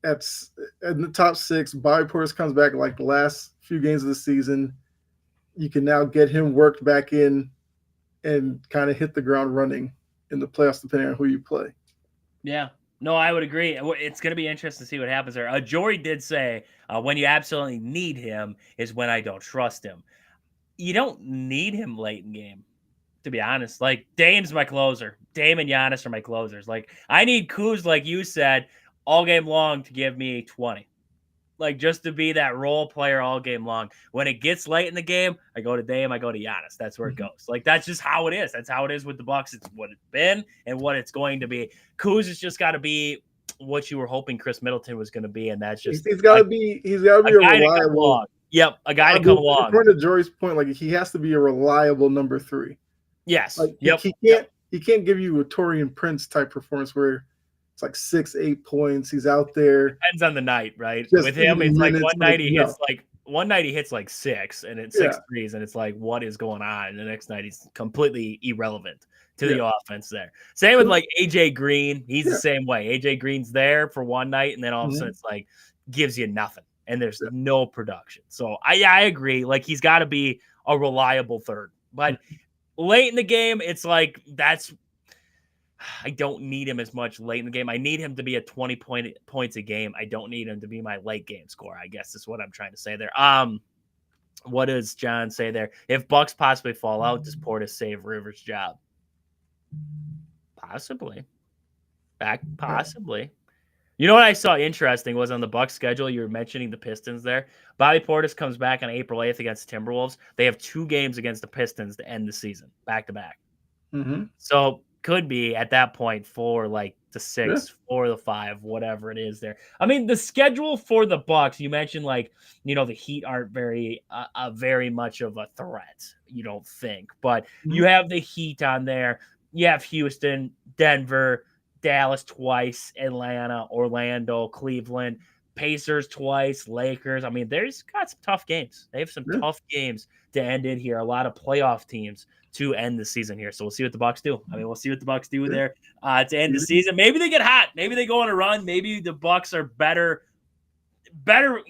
in the top 6. Bobby Portis comes back like the last few games of the season. You can now get him worked back in and kind of hit the ground running in the playoffs, depending on who you play. Yeah. No, I would agree. It's going to be interesting to see what happens there. Jory did say when you absolutely need him is when I don't trust him. You don't need him late in game, to be honest. Like, Dame's my closer. Dame and Giannis are my closers. Like, I need Kuz, like you said, all game long to give me 20. Like, just to be that role player all game long. When it gets late in the game, I go to Dame, I go to Giannis. That's where it goes. Like, that's just how it is. That's how it is with the Bucks. It's what it's been and what it's going to be. Kuz has just got to be what you were hoping Chris Middleton was going to be, and that's just he's got to be a reliable. Yep, a guy to come along. According to Jory's point, like he has to be a reliable number 3. Yes. Like yep. He can't give you a Taurean Prince type performance where it's like 6-8 points. He's out there. Depends on the night, right? With him, it's like one night he hits like 6 and it's 6 threes, and it's like, what is going on? And the next night he's completely irrelevant to the offense there. Same with like AJ Green. He's the same way. AJ Green's there for one night, and then all of a sudden it's like gives you nothing, and there's no production. So I agree. Like, he's got to be a reliable third, but late in the game, it's like I don't need him as much late in the game. I need him to be at 20 points a game. I don't need him to be my late game scorer, I guess is what I'm trying to say there. What does John say there? If Bucks possibly fall out, does Portis save Rivers' job? Possibly. Possibly. You know what I saw interesting was on the Bucks schedule, you were mentioning the Pistons there. Bobby Portis comes back on April 8th against Timberwolves. They have 2 games against the Pistons to end the season, back-to-back. Mm-hmm. So could be at that point 4 like the 6, 4 the 5, whatever it is there. I mean, the schedule for the Bucks, you mentioned like, the Heat aren't very much of a threat, you don't think, but you have the Heat on there. You have Houston, Denver, Dallas twice, Atlanta, Orlando, Cleveland, Pacers twice, Lakers. I mean, there's got some tough games. They have some tough games to end it here. A lot of playoff teams to end the season here. So we'll see what the Bucks do. I mean, we'll see what the Bucks do there to end the season. Maybe they get hot. Maybe they go on a run. Maybe the Bucks are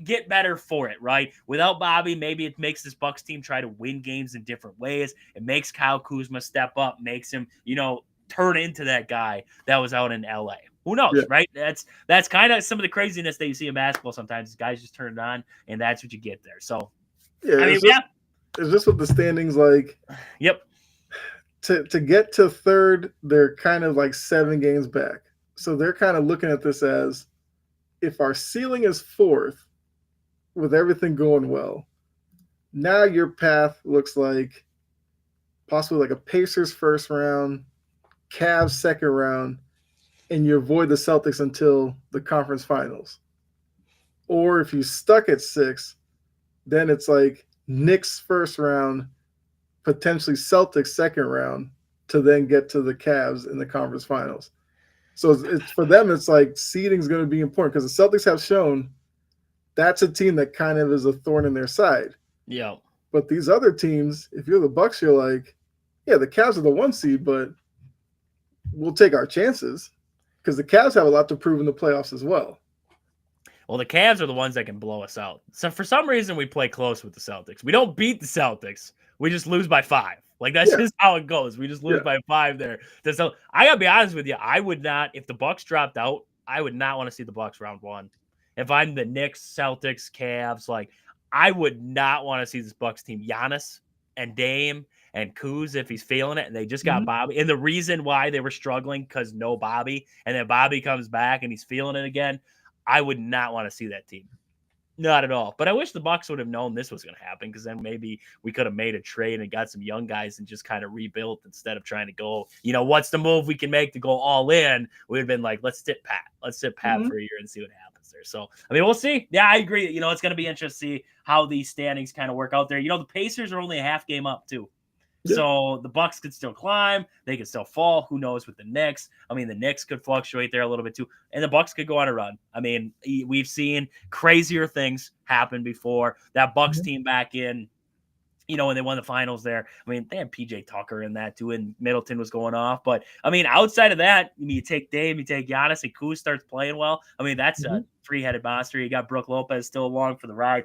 get better for it, right? Without Bobby, maybe it makes this Bucks team try to win games in different ways. It makes Kyle Kuzma step up, makes him, turn into that guy that was out in LA. Who knows, right? That's kind of some of the craziness that you see in basketball sometimes. Guys just turn it on, and that's what you get there. So, it's just what the standings like. Yep. To get to third, they're kind of like 7 games back. So they're kind of looking at this as, if our ceiling is 4th with everything going well, now your path looks like possibly like a Pacers first round, Cavs second round, and you avoid the Celtics until the conference finals. Or if you stuck at 6, then it's like Knicks first round, potentially Celtics second round, to then get to the Cavs in the conference finals. So it's for them, it's like seeding is going to be important because the Celtics have shown that's a team that kind of is a thorn in their side. Yeah. But these other teams, if you're the Bucks, you're like, the Cavs are the 1 seed, but we'll take our chances because the Cavs have a lot to prove in the playoffs as well. Well, the Cavs are the ones that can blow us out. So for some reason, we play close with the Celtics. We don't beat the Celtics. We just lose by 5. Like, that's just how it goes. We just lose by 5 there. So I got to be honest with you. I would not, if the Bucks dropped out, I would not want to see the Bucks round 1. If I'm the Knicks, Celtics, Cavs, like, I would not want to see this Bucks team. Giannis and Dame and Kuz, if he's feeling it, and they just got Bobby. And the reason why they were struggling, because no Bobby, and then Bobby comes back and he's feeling it again, I would not want to see that team. Not at all. But I wish the Bucks would have known this was going to happen, because then maybe we could have made a trade and got some young guys and just kind of rebuilt instead of trying to go, what's the move we can make to go all in? We would have been like, let's sit pat. Let's sit pat for a year and see what happens there. So, I mean, we'll see. Yeah, I agree. It's going to be interesting to see how these standings kind of work out there. The Pacers are only a half game up too. Yeah. So the Bucks could still climb. They could still fall. Who knows with the Knicks? I mean, the Knicks could fluctuate there a little bit too. And the Bucks could go on a run. I mean, we've seen crazier things happen before. That Bucks team back in when they won the finals there. I mean, they had PJ Tucker in that too, and Middleton was going off. But I mean, outside of that, you take Dame, you take Giannis, and Kuz starts playing well. I mean, that's a three-headed monster. You got Brook Lopez still along for the ride.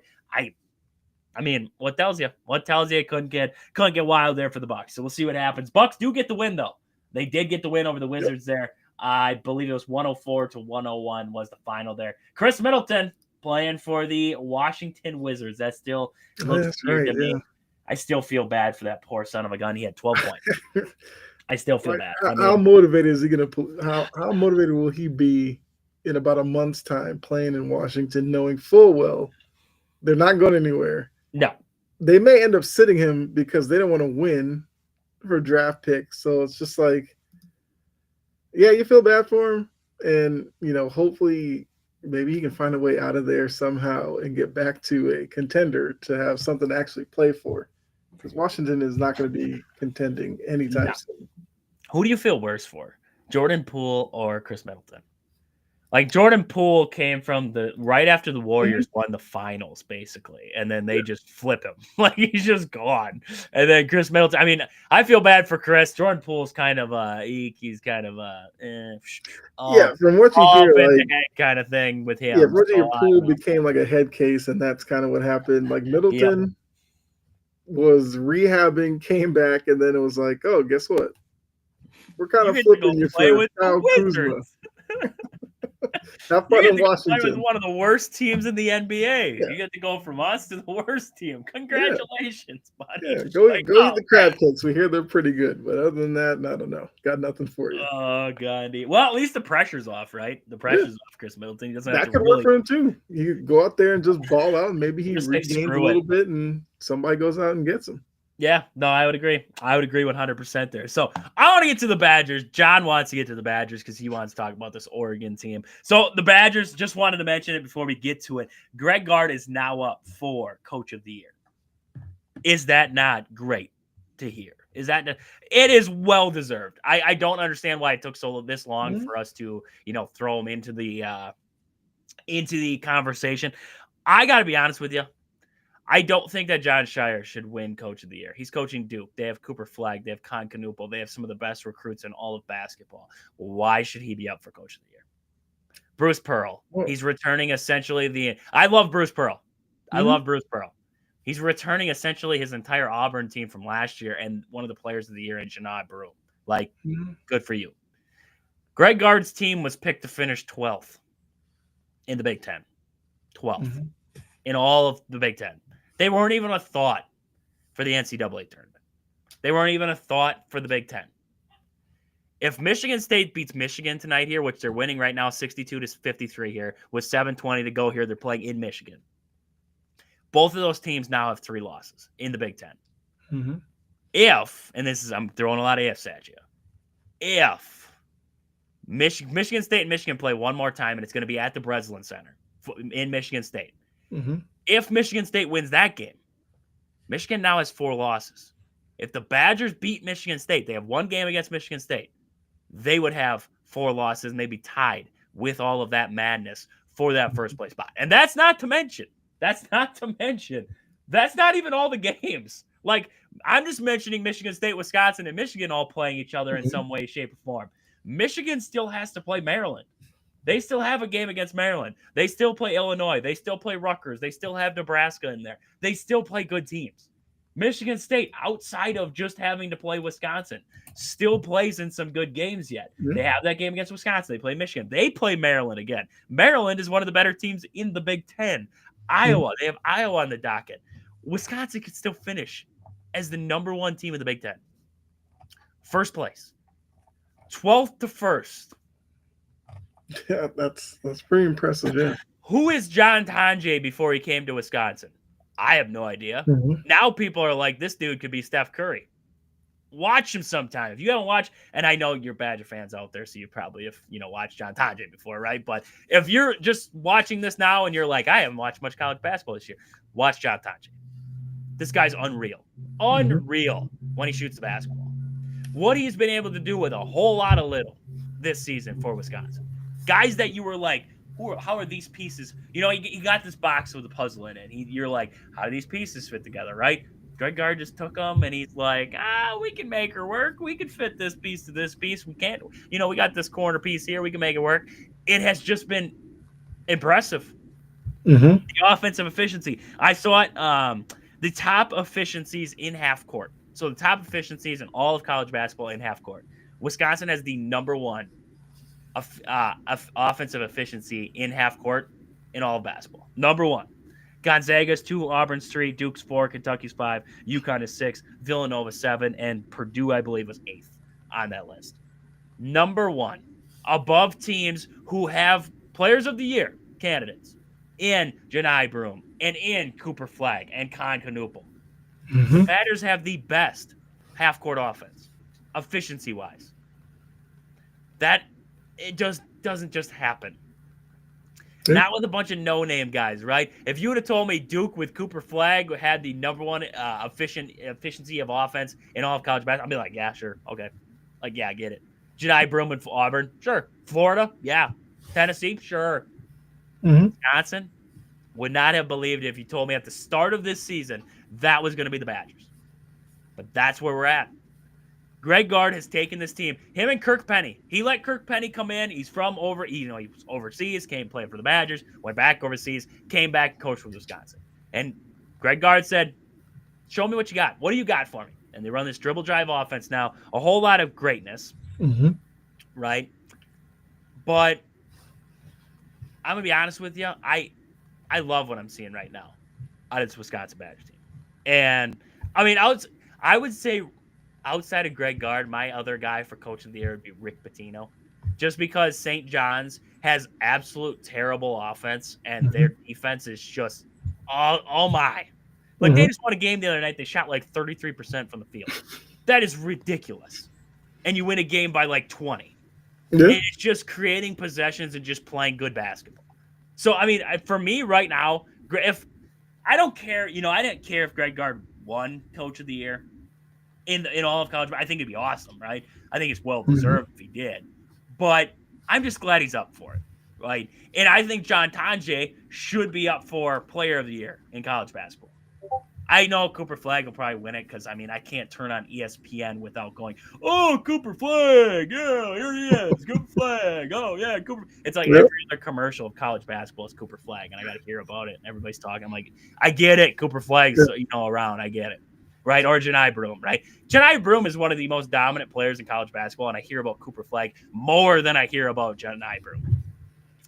I mean, what tells you? What tells you it couldn't get wild there for the Bucks? So we'll see what happens. Bucks do get the win though. They did get the win over the Wizards there. I believe it was 104-101 was the final there. Chris Middleton playing for the Washington Wizards. That still looks weird to me. I still feel bad for that poor son of a gun. He had 12 points. I still feel bad. How motivated is he going to? How motivated will he be in about a month's time playing in Washington, knowing full well they're not going anywhere? No, they may end up sitting him because they don't want to win for draft picks. So it's just like, yeah, you feel bad for him, and hopefully maybe he can find a way out of there somehow and get back to a contender to have something to actually play for. Because Washington is not going to be contending anytime soon. Who do you feel worse for, Jordan Poole or Chris Middleton? Like, Jordan Poole came from right after the Warriors won the finals, basically, and then they just flip him. Like, he's just gone. And then Chris Middleton, I mean, I feel bad for Chris. Jordan Poole's kind of he's kind of from what you hear, like, kind of thing with him. Yeah, Reggie Poole became like a head case, and that's kind of what happened. Like, Middleton was rehabbing, came back, and then it was like, oh, guess what? We're kind of flipping you for Kyle Kuzma. Have fun in Washington. With one of the worst teams in the NBA. Yeah. You get to go from us to the worst team. Congratulations, buddy. Yeah, go eat the crab cakes. We hear they're pretty good, but other than that, I don't know. Got nothing for you. Oh God. Well, at least the pressure's off, right? The pressure's off Chris Middleton. He doesn't have to could work for him too. You go out there and just ball out, and maybe he regains a little bit, and somebody goes out and gets him. Yeah, no, I would agree. 100% there. So I want to get to the Badgers. John wants to get to the Badgers because he wants to talk about this Oregon team. So the Badgers, just wanted to mention it before we get to it. Greg Gard is now up for Coach of the Year. Is that not great to hear? It is well deserved. I don't understand why it took this long for us to, throw him into the conversation. I got to be honest with you. I don't think that John Shire should win Coach of the Year. He's coaching Duke. They have Cooper Flagg. They have Con Canoople. They have some of the best recruits in all of basketball. Why should he be up for Coach of the Year? Bruce Pearl. He's returning essentially I love Bruce Pearl. I love Bruce Pearl. He's returning essentially his entire Auburn team from last year and one of the players of the year in Janai Brew. Like, good for you. Greg Gard's team was picked to finish 12th in the Big Ten. 12th in all of the Big Ten. They weren't even a thought for the NCAA tournament. They weren't even a thought for the Big Ten. If Michigan State beats Michigan tonight here, which they're winning right now 62-53 here, with 7:20 to go here, they're playing in Michigan. Both of those teams now have 3 losses in the Big Ten. If, and I'm throwing a lot of ifs at you, if Michigan State and Michigan play one more time, and it's going to be at the Breslin Center in Michigan State. If Michigan State wins that game, Michigan now has 4 losses. If the Badgers beat Michigan State, they have 1 game against Michigan State, they would have 4 losses and they'd be tied with all of that madness for that first place spot. And that's not even all the games. Like, I'm just mentioning Michigan State, Wisconsin, and Michigan all playing each other in some way, shape, or form. Michigan still has to play Maryland. They still have a game against Maryland. They still play Illinois. They still play Rutgers. They still have Nebraska in there. They still play good teams. Michigan State, outside of just having to play Wisconsin, still plays in some good games yet. They have that game against Wisconsin. They play Michigan. They play Maryland again. Maryland is one of the better teams in the Big Ten. Iowa, they have Iowa on the docket. Wisconsin could still finish as the number 1 team in the Big Ten. First place. 12th to 1st. Yeah, that's pretty impressive, yeah. Who is John Tonje before he came to Wisconsin? I have no idea. Now people are like, this dude could be Steph Curry. Watch him sometime. If you haven't watched, and I know you're Badger fans out there, so you probably have, watched John Tonje before, right? But if you're just watching this now and you're like, I haven't watched much college basketball this year, watch John Tonje. This guy's unreal. Unreal when he shoots the basketball. What he's been able to do with a whole lot of little this season for Wisconsin. Guys that you were like, how are these pieces? You got this box with a puzzle in it. You're like, how do these pieces fit together, right? Greg Gard just took them, and he's like, we can make her work. We can fit this piece to this piece. We can't, we got this corner piece here. We can make it work. It has just been impressive. Mm-hmm. The offensive efficiency. I saw it. The top efficiencies in half court. So the top efficiencies in all of college basketball in half court. Wisconsin has the number one offensive efficiency in half court in all of basketball. Number one. Gonzaga's 2, Auburn's 3, Duke's 4, Kentucky's 5, UConn is 6, Villanova 7, and Purdue, I believe, was 8th on that list. Number one, above teams who have players of the year candidates in Janai Broom and in Cooper Flagg and Con Knuppel. Mm-hmm. The Badgers have the best half-court offense, efficiency-wise. That it just doesn't just happen. Yeah. Not with a bunch of no-name guys, right? If you would have told me Duke with Cooper Flagg had the number one efficiency of offense in all of college basketball, I'd be like, yeah, sure, okay. Like, yeah, I get it. Janai Broom with Auburn, sure. Florida, yeah. Tennessee, sure. Mm-hmm. Wisconsin, would not have believed it if you told me at the start of this season that was going to be the Badgers. But that's where we're at. Greg Gard has taken this team. Him and Kirk Penny. He let Kirk Penny come in. He's from he was overseas, came playing for the Badgers, went back overseas, came back, coached with Wisconsin. And Greg Gard said, show me what you got. What do you got for me? And they run this dribble drive offense now. A whole lot of greatness, right? But I'm going to be honest with you. I love what I'm seeing right now out of this Wisconsin Badgers team. And, I mean, I would say outside of Greg Gard, my other guy for coach of the year would be Rick Pitino. Just because St. John's has absolute terrible offense and their defense is just, oh my. Like, they just won a game the other night. They shot like 33% from the field. That is ridiculous. And you win a game by like 20. Yeah. And it's just creating possessions and just playing good basketball. So, I mean, for me right now, if I don't care, I didn't care if Greg Gard won coach of the year. In all of college, I think it'd be awesome, right? I think it's well deserved if he did. But I'm just glad he's up for it, right? And I think John Tonje should be up for Player of the Year in college basketball. I know Cooper Flagg will probably win it because, I mean, I can't turn on ESPN without going, oh, Cooper Flagg, yeah, here he is, Cooper Flagg, oh, yeah, Cooper. It's like every other commercial of college basketball is Cooper Flagg, and I got to hear about it, and everybody's talking. I'm like, I get it, Cooper Flagg's, around, I get it. Right, or Janai Broom, right? Janai Broom is one of the most dominant players in college basketball, and I hear about Cooper Flagg more than I hear about Janai Broom.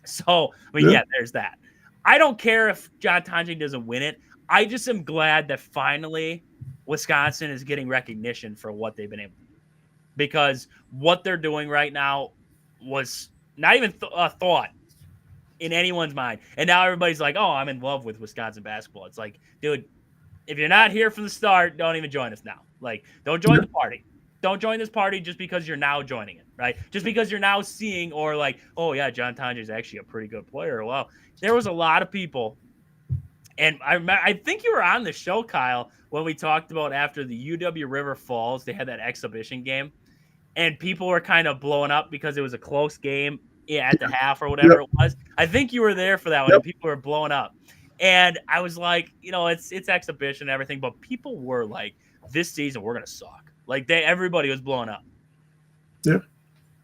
So, I mean, there's that. I don't care if John Tonje doesn't win it. I just am glad that finally Wisconsin is getting recognition for what they've been able to do. Because what they're doing right now was not even a thought in anyone's mind. And now everybody's like, oh, I'm in love with Wisconsin basketball. It's like, dude, if you're not here from the start, don't even join us now. Like, don't join the party. Don't join this party just because you're now joining it, right? Just because you're now seeing or like, oh, yeah, John Tonje is actually a pretty good player. Well, there was a lot of people. And I think you were on the show, Kyle, when we talked about after the UW River Falls, they had that exhibition game. And people were kind of blowing up because it was a close game at the half or whatever it was. I think you were there for that one. And people were blowing up. And I was like, it's exhibition and everything, but people were like, this season we're gonna suck. Like everybody was blowing up. Yeah.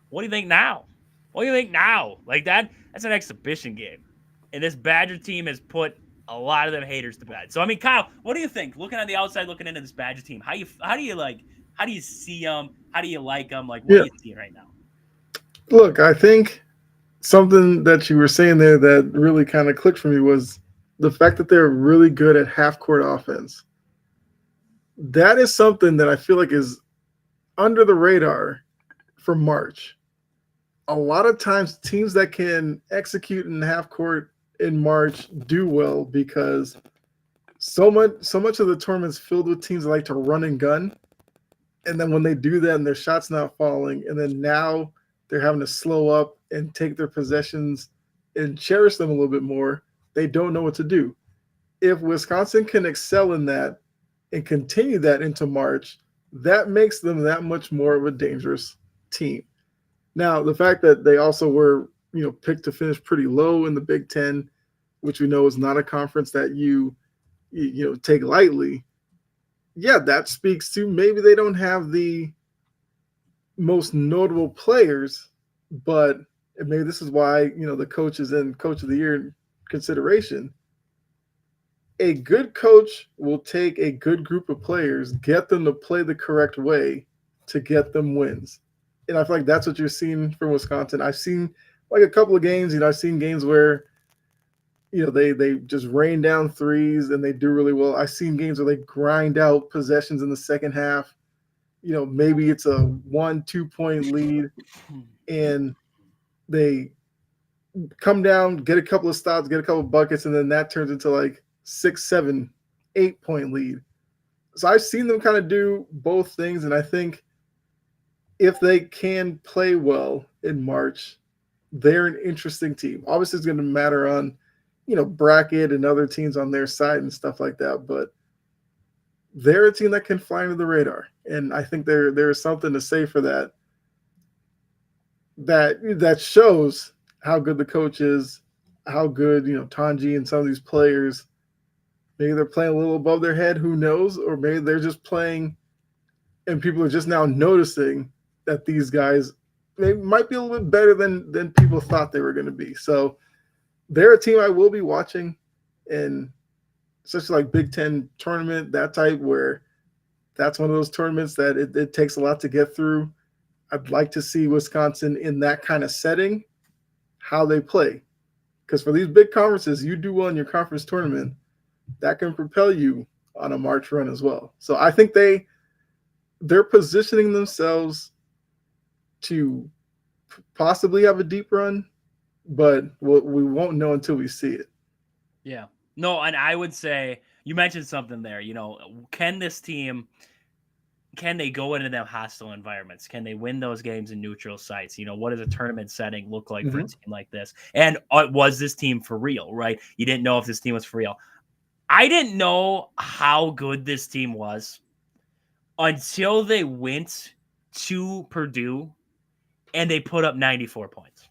What do you think now? Like that's an exhibition game. And this Badger team has put a lot of them haters to bed. So I mean, Kyle, what do you think? Looking on the outside, looking into this Badger team, how do you see them? How do you like them? Like what do you see right now? Look, I think something that you were saying there that really kind of clicked for me was the fact that they're really good at half-court offense. That is something that I feel like is under the radar for March. A lot of times teams that can execute in half-court in March do well because so much of the tournament's filled with teams that like to run and gun. And then when they do that and their shot's not falling, and then now they're having to slow up and take their possessions and cherish them a little bit more, they don't know what to do. If Wisconsin can excel in that and continue that into March, that makes them that much more of a dangerous team. Now, the fact that they also were, picked to finish pretty low in the Big Ten, which we know is not a conference that you take lightly, yeah, that speaks to maybe they don't have the most notable players, but and maybe this is why the coach is in Coach of the Year consideration. A good coach will take a good group of players, get them to play the correct way to get them wins. And I feel like that's what you're seeing from Wisconsin. I've seen like a couple of games, I've seen games where they just rain down threes and they do really well. I've seen games where they grind out possessions in the second half. Maybe it's a 1-2 point lead and they come down, get a couple of stops, get a couple of buckets, and then that turns into like 6, 7, 8 point lead. So I've seen them kind of do both things, and I think if they can play well in March, they're an interesting team. Obviously, it's going to matter on, bracket and other teams on their side and stuff like that, but they're a team that can fly under the radar, and I think there's something to say for that. That shows how good the coach is, how good Tanji and some of these players. Maybe they're playing a little above their head, who knows? Or maybe they're just playing and people are just now noticing that these guys might be a little bit better than people thought they were going to be. So they're a team I will be watching, and especially like Big Ten tournament, that type, where that's one of those tournaments that it takes a lot to get through. I'd like to see Wisconsin in that kind of setting, how they play. Because for these big conferences, you do well in your conference tournament, that can propel you on a March run as well. So I think they're positioning themselves to possibly have a deep run, but we won't know until we see it. Yeah. No, and I would say you mentioned something there. Can this team, can they go into them hostile environments? Can they win those games in neutral sites? What does a tournament setting look like for a team like this? And was this team for real, right? You didn't know if this team was for real. I didn't know how good this team was until they went to Purdue and they put up 94 points.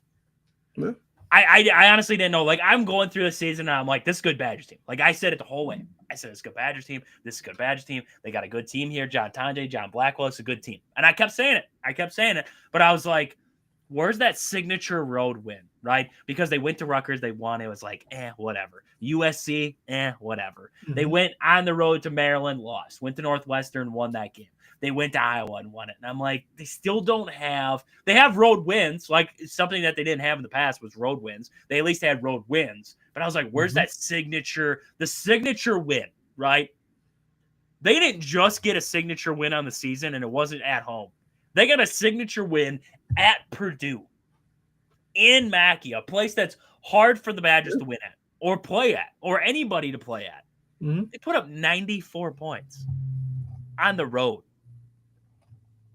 Yeah. I honestly didn't know. Like, I'm going through the season and I'm like, this is a good Badgers team. Like, I said it the whole way. I said, it's a good Badgers team. This is a good Badgers team. They got a good team here. John Tanji, John Blackwell, it's a good team. And I kept saying it. But I was like, where's that signature road win, right? Because they went to Rutgers, they won. It was like, whatever. USC, whatever. Mm-hmm. They went on the road to Maryland, lost. Went to Northwestern, won that game. They went to Iowa and won it. And I'm like, they still don't have – they have road wins. Like, something that they didn't have in the past was road wins. They at least had road wins. But I was like, where's that signature – the signature win, right? They didn't just get a signature win on the season, and it wasn't at home. They got a signature win at Purdue, in Mackey, a place that's hard for the Badgers to win at or play at or anybody to play at. Mm-hmm. They put up 94 points on the road.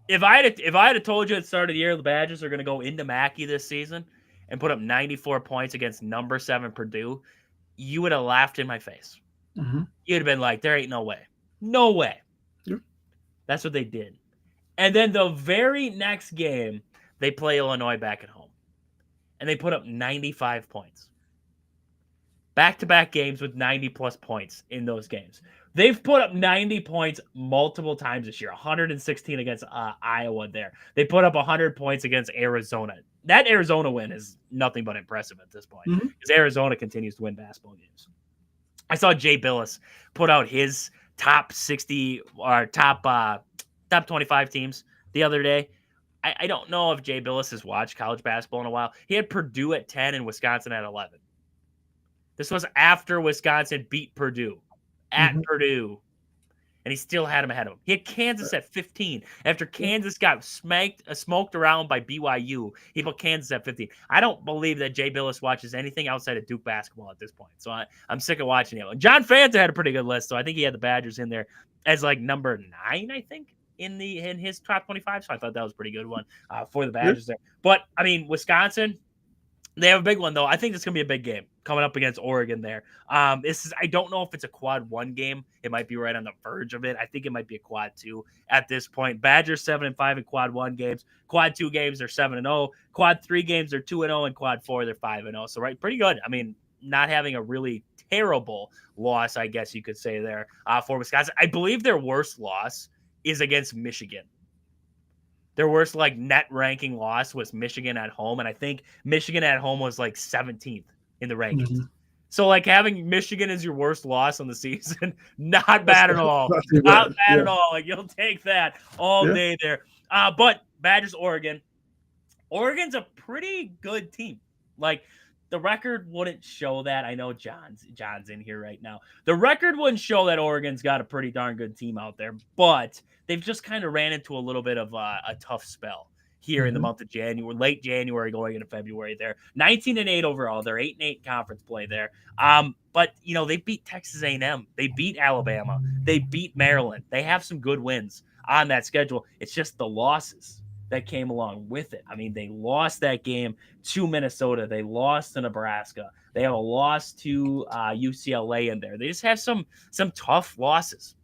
If I had told you at the start of the year the Badgers are going to go into Mackey this season and put up 94 points against number 7 Purdue, you would have laughed in my face. Mm-hmm. You'd have been like, there ain't no way. No way. Yep. That's what they did. And then the very next game, they play Illinois back at home. And they put up 95 points. Back-to-back games with 90-plus points in those games. They've put up 90 points multiple times this year. 116 against Iowa there. They put up 100 points against Arizona. That Arizona win is nothing but impressive at this point. Because Arizona continues to win basketball games. I saw Jay Billis put out his top 60 or top 25 teams the other day. I don't know if Jay Billis has watched college basketball in a while. He had Purdue at 10 and Wisconsin at 11. This was after Wisconsin beat Purdue at Purdue, and he still had him ahead of him. He had Kansas at 15. After Kansas got smoked around by BYU, he put Kansas at 15. I don't believe that Jay Billis watches anything outside of Duke basketball at this point, so I'm sick of watching him. John Fanta had a pretty good list, so I think he had the Badgers in there as like number 9, I think, in his top 25, so I thought that was a pretty good one for the Badgers there. But, I mean, Wisconsin, they have a big one, though. I think it's going to be a big game coming up against Oregon there. I don't know if it's a quad 1 game. It might be right on the verge of it. I think it might be a quad 2 at this point. Badgers 7-5 in quad 1 games. Quad 2 games, they're 7-0. Quad 3 games, they're 2-0. And quad 4, they're 5-0. So, right, pretty good. I mean, not having a really terrible loss, I guess you could say there for Wisconsin. I believe their worst loss is against Michigan. Their worst like net ranking loss was Michigan at home, and I think Michigan at home was like 17th in the rankings. Mm-hmm. So like having Michigan as your worst loss on the season, not bad at all. Not bad at all. Like you'll take that all day there. But Badgers, Oregon. Oregon's a pretty good team. Like the record wouldn't show that. I know John's in here right now. The record wouldn't show that Oregon's got a pretty darn good team out there, but they've just kind of ran into a little bit of a tough spell here in the month of January, late January going into February there. 19-8 overall. They're 8-8 conference play there. But you know, they beat Texas A&M. They beat Alabama. They beat Maryland. They have some good wins on that schedule. It's just the losses that came along with it. I mean, they lost that game to Minnesota. They lost to Nebraska. They have a loss to UCLA in there. They just have some tough losses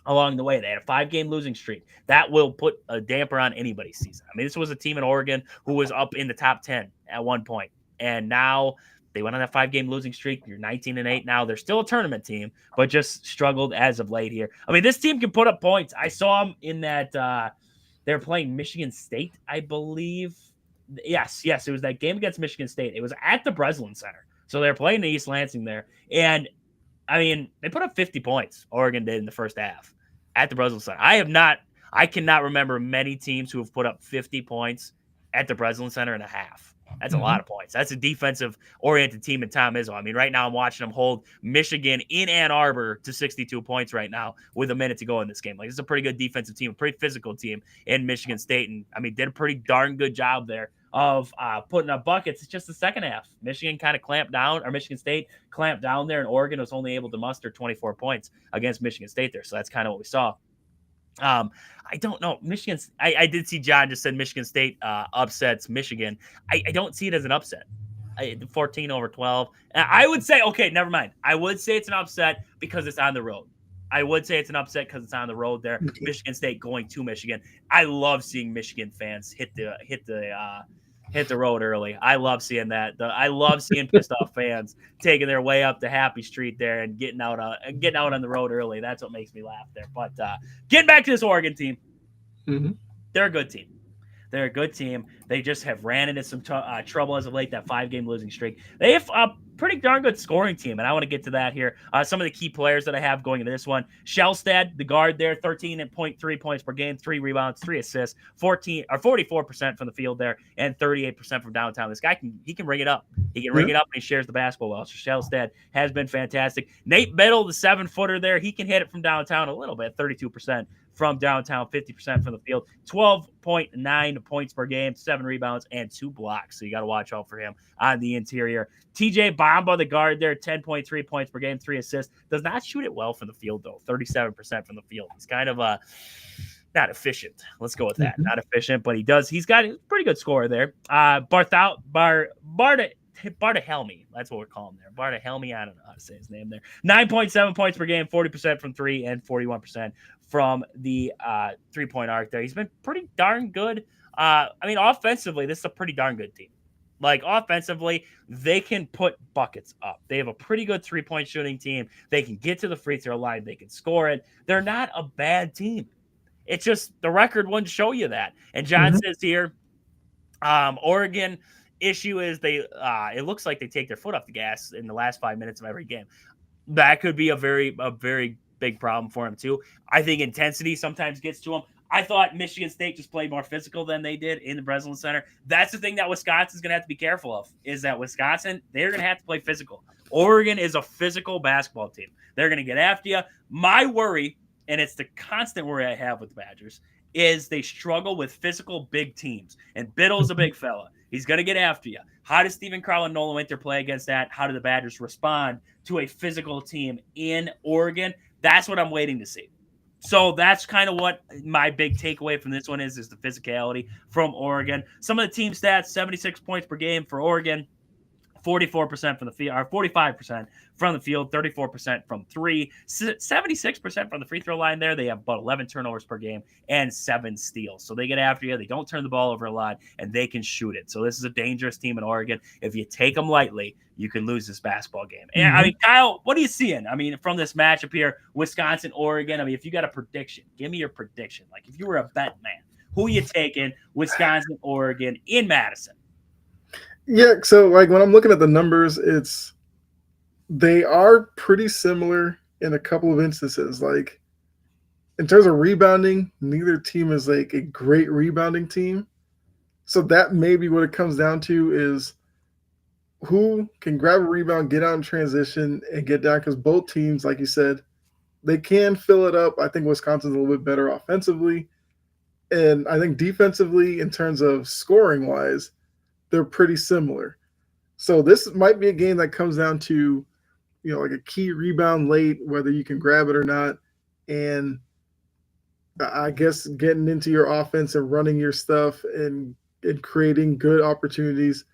along the way. They had a 5-game losing streak. That will put a damper on anybody's season. I mean, this was a team in Oregon who was up in the top 10 at one point, and now they went on that 5-game losing streak. You're 19-8 now. They're still a tournament team, but just struggled as of late here. I mean, this team can put up points. I saw them in that they're playing Michigan State, I believe. Yes, it was that game against Michigan State. It was at the Breslin Center. So they're playing the East Lansing there. And, I mean, they put up 50 points, Oregon did in the first half at the Breslin Center. I cannot remember many teams who have put up 50 points at the Breslin Center in a half. That's a lot of points. That's a defensive-oriented team in Tom Izzo. I mean, right now I'm watching them hold Michigan in Ann Arbor to 62 points right now with a minute to go in this game. Like, this is a pretty good defensive team, a pretty physical team in Michigan State. And, I mean, did a pretty darn good job there of putting up buckets. It's just the second half. Michigan kind of clamped down, or Michigan State clamped down there, and Oregon was only able to muster 24 points against Michigan State there. So that's kind of what we saw. I don't know. Michigan. I did see John just said Michigan State upsets Michigan. I don't see it as an upset. 14 over 12. I would say, okay, never mind. I would say it's an upset because it's on the road. I would say it's an upset because it's on the road there. Michigan State going to Michigan. I love seeing Michigan fans hit the road early. I love seeing that. I love seeing pissed off fans taking their way up to Happy Street there and getting out on the road early. That's what makes me laugh there. But getting back to this Oregon team, they're a good team. They're a good team. They just have ran into some trouble as of late, that 5-game losing streak. They have a pretty darn good scoring team, and I want to get to that here. Some of the key players that I have going into this one. Shellstad, the guard there, 13.3 points per game, 3 rebounds, 3 assists, 44% from the field there, and 38% from downtown. This guy can ring it up. He can ring it up, and he shares the basketball well. So Shellstad has been fantastic. Nate Biddle, the 7-footer there, he can hit it from downtown a little bit, 32% from downtown, 50% from the field, 12.9 points per game, 7 rebounds, and 2 blocks. So you got to watch out for him on the interior. TJ Bamba, the guard there, 10.3 points per game, 3 assists. Does not shoot it well from the field, though, 37% from the field. He's kind of not efficient. Let's go with that. Not efficient, but he's got a pretty good score there. Bardahelmy, that's what we're calling him there. Bardahelmy, I don't know how to say his name there. 9.7 points per game, 40% from 3, and 41% from the 3-point arc there. He's been pretty darn good. I mean, offensively, this is a pretty darn good team. Like, offensively, they can put buckets up. They have a pretty good 3-point shooting team. They can get to the free throw line. They can score it. They're not a bad team. It's just the record wouldn't show you that. And John says here, Oregon issue is it looks like they take their foot off the gas in the last 5 minutes of every game. That could be a very big problem for him too. I think intensity sometimes gets to him. I thought Michigan State just played more physical than they did in the Breslin Center. That's the thing that Wisconsin's going to have to be careful of, is that Wisconsin, they're going to have to play physical. Oregon is a physical basketball team. They're going to get after you. My worry, and it's the constant worry I have with the Badgers, is they struggle with physical big teams. And Biddle's a big fella. He's going to get after you. How does Stephen Crowell and Nolan Winter play against that? How do the Badgers respond to a physical team in Oregon? That's what I'm waiting to see. So that's kind of what my big takeaway from this one is the physicality from Oregon. Some of the team stats, 76 points per game for Oregon, 44% from the field, or 45% from the field, 34% from three, 76% from the free throw line there. They have about 11 turnovers per game and 7 steals. So they get after you. They don't turn the ball over a lot, and they can shoot it. So this is a dangerous team in Oregon. If you take them lightly, you can lose this basketball game. And I mean, Kyle, what are you seeing? I mean, from this matchup here, Wisconsin, Oregon, I mean, if you got a prediction, give me your prediction. Like if you were a bet man, who are you taking? Wisconsin, Oregon in Madison? Yeah, so like when I'm looking at the numbers, they are pretty similar in a couple of instances. Like in terms of rebounding, neither team is like a great rebounding team. So that may be what it comes down to is who can grab a rebound, get out in transition, and get down. Because both teams, like you said, they can fill it up. I think Wisconsin's a little bit better offensively. And I think defensively, in terms of scoring wise, they're pretty similar. So this might be a game that comes down to, like a key rebound late, whether you can grab it or not. And I guess getting into your offense and running your stuff and creating good opportunities,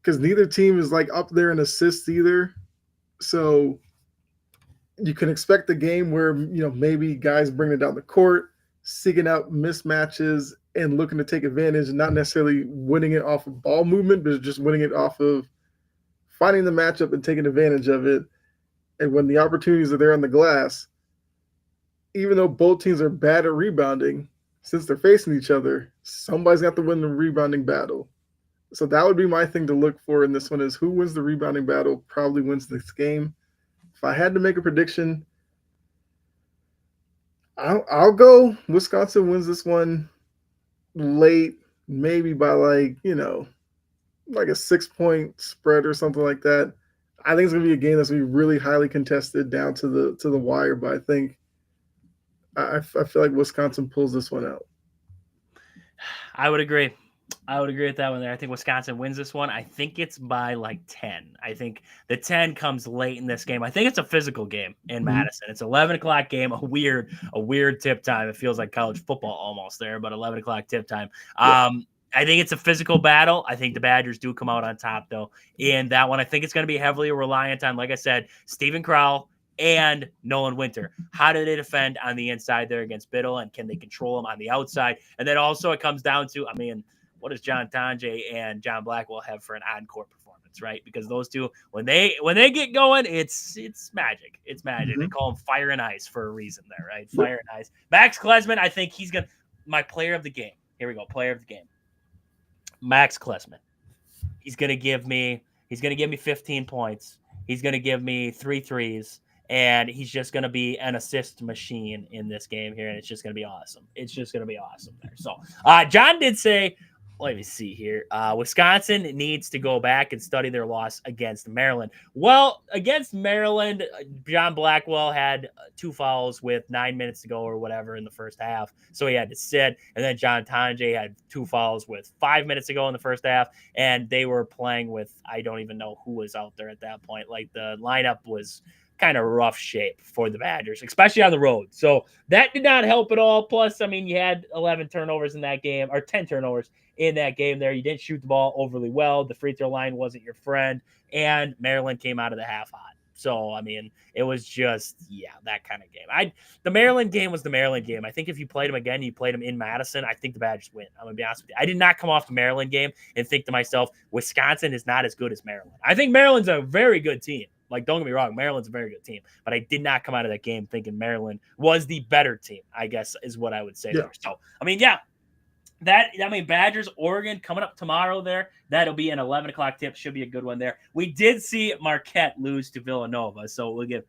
because neither team is like up there in assists either. So you can expect a game where, maybe guys bring it down the court, seeking out mismatches and looking to take advantage, and not necessarily winning it off of ball movement, but just winning it off of finding the matchup and taking advantage of it. And when the opportunities are there on the glass, even though both teams are bad at rebounding, since they're facing each other, somebody's got to win the rebounding battle. So that would be my thing to look for in this one, is who wins the rebounding battle probably wins this game. If I had to make a prediction, I'll go Wisconsin wins this one late, maybe by like a 6-point spread or something like that. I think it's gonna be a game that's gonna be really highly contested down to the wire, but I think I feel like Wisconsin pulls this one out. I would agree. With that one there. I think Wisconsin wins this one. I think it's by like 10. I think the 10 comes late in this game. I think it's a physical game in Madison. It's 11 o'clock game, a weird tip time. It feels like college football almost there, but 11 o'clock tip time. Yeah. I think it's a physical battle. I think the Badgers do come out on top, though. In that one, I think it's going to be heavily reliant on, like I said, Stephen Crowell and Nolan Winter. How do they defend on the inside there against Biddle, and can they control them on the outside? And then also it comes down to, what does John Tonje and John Blackwell have for an on-court performance, right? Because those two, when they get going, it's magic. It's magic. Mm-hmm. They call them fire and ice for a reason there, right? Fire and ice. Max Klesman, I think he's my player of the game. Here we go, player of the game. Max Klesman. He's gonna give me 15 points. He's gonna give me 3 threes, and he's just gonna be an assist machine in this game here, and it's just gonna be awesome. It's just gonna be awesome there. So John did say, let me see here. Wisconsin needs to go back and study their loss against Maryland. Well, against Maryland, John Blackwell had 2 fouls with 9 minutes to go or whatever in the first half, so he had to sit. And then John Tonje had 2 fouls with 5 minutes to go in the first half, and they were playing with, I don't even know who was out there at that point. Like, the lineup was kind of rough shape for the Badgers, especially on the road. So that did not help at all. Plus, you had 11 turnovers in that game, or 10 turnovers in that game there. You didn't shoot the ball overly well. The free throw line wasn't your friend, and Maryland came out of the half hot. So, it was just, that kind of game. The Maryland game was the Maryland game. I think if you played them again, you played them in Madison, I think the Badgers win. I'm going to be honest with you. I did not come off the Maryland game and think to myself, Wisconsin is not as good as Maryland. I think Maryland's a very good team. Like, don't get me wrong, Maryland's a very good team, but I did not come out of that game thinking Maryland was the better team, I guess is what I would say there. So, Badgers, Oregon coming up tomorrow there. That'll be an 11 o'clock tip. Should be a good one there. We did see Marquette lose to Villanova, so we'll give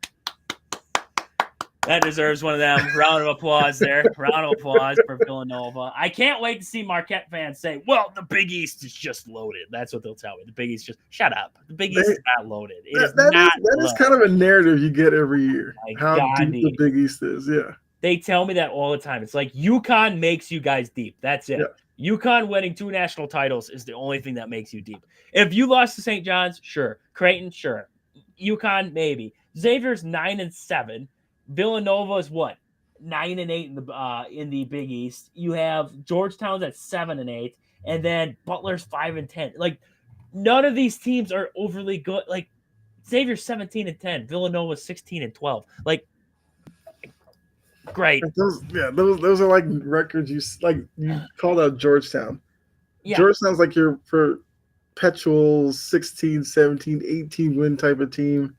that deserves one of them. Round of applause there. Round of applause for Villanova. I can't wait to see Marquette fans say, well, the Big East is just loaded. That's what they'll tell me. The Big East shut up. The Big East is not loaded. That is kind of a narrative you get every year. How deep the Big East is, yeah. They tell me that all the time. It's like UConn makes you guys deep. That's it. Yeah. UConn winning 2 national titles is the only thing that makes you deep. If you lost to St. John's, sure. Creighton, sure. UConn, maybe. Xavier's 9-7. Villanova is what? 9-8 in the Big East. You have Georgetown's at 7-8, and then Butler's 5-10. Like, none of these teams are overly good. Like Xavier's 17-10, Villanova 16-12. Like, great. Those are like records you called out Georgetown. Yeah. Georgetown's like your perpetual 16, 17, 18 win type of team.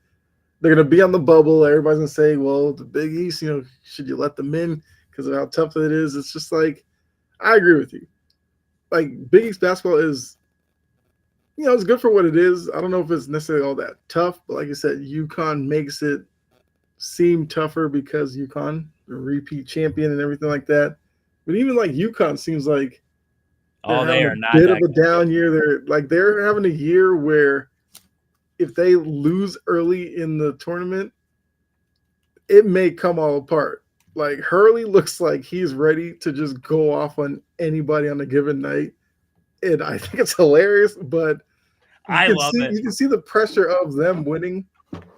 They're going to be on the bubble. Everybody's going to say, well, the Big East, should you let them in because of how tough it is? It's just like, I agree with you. Like, Big East basketball is, it's good for what it is. I don't know if it's necessarily all that tough, but like you said, UConn makes it seem tougher because UConn, a repeat champion and everything like that. But even like UConn seems like they are not a bit of a down year. They're having a year where if they lose early in the tournament, it may come all apart. Like Hurley looks like he's ready to just go off on anybody on a given night. And I think it's hilarious, but you can see the pressure of them winning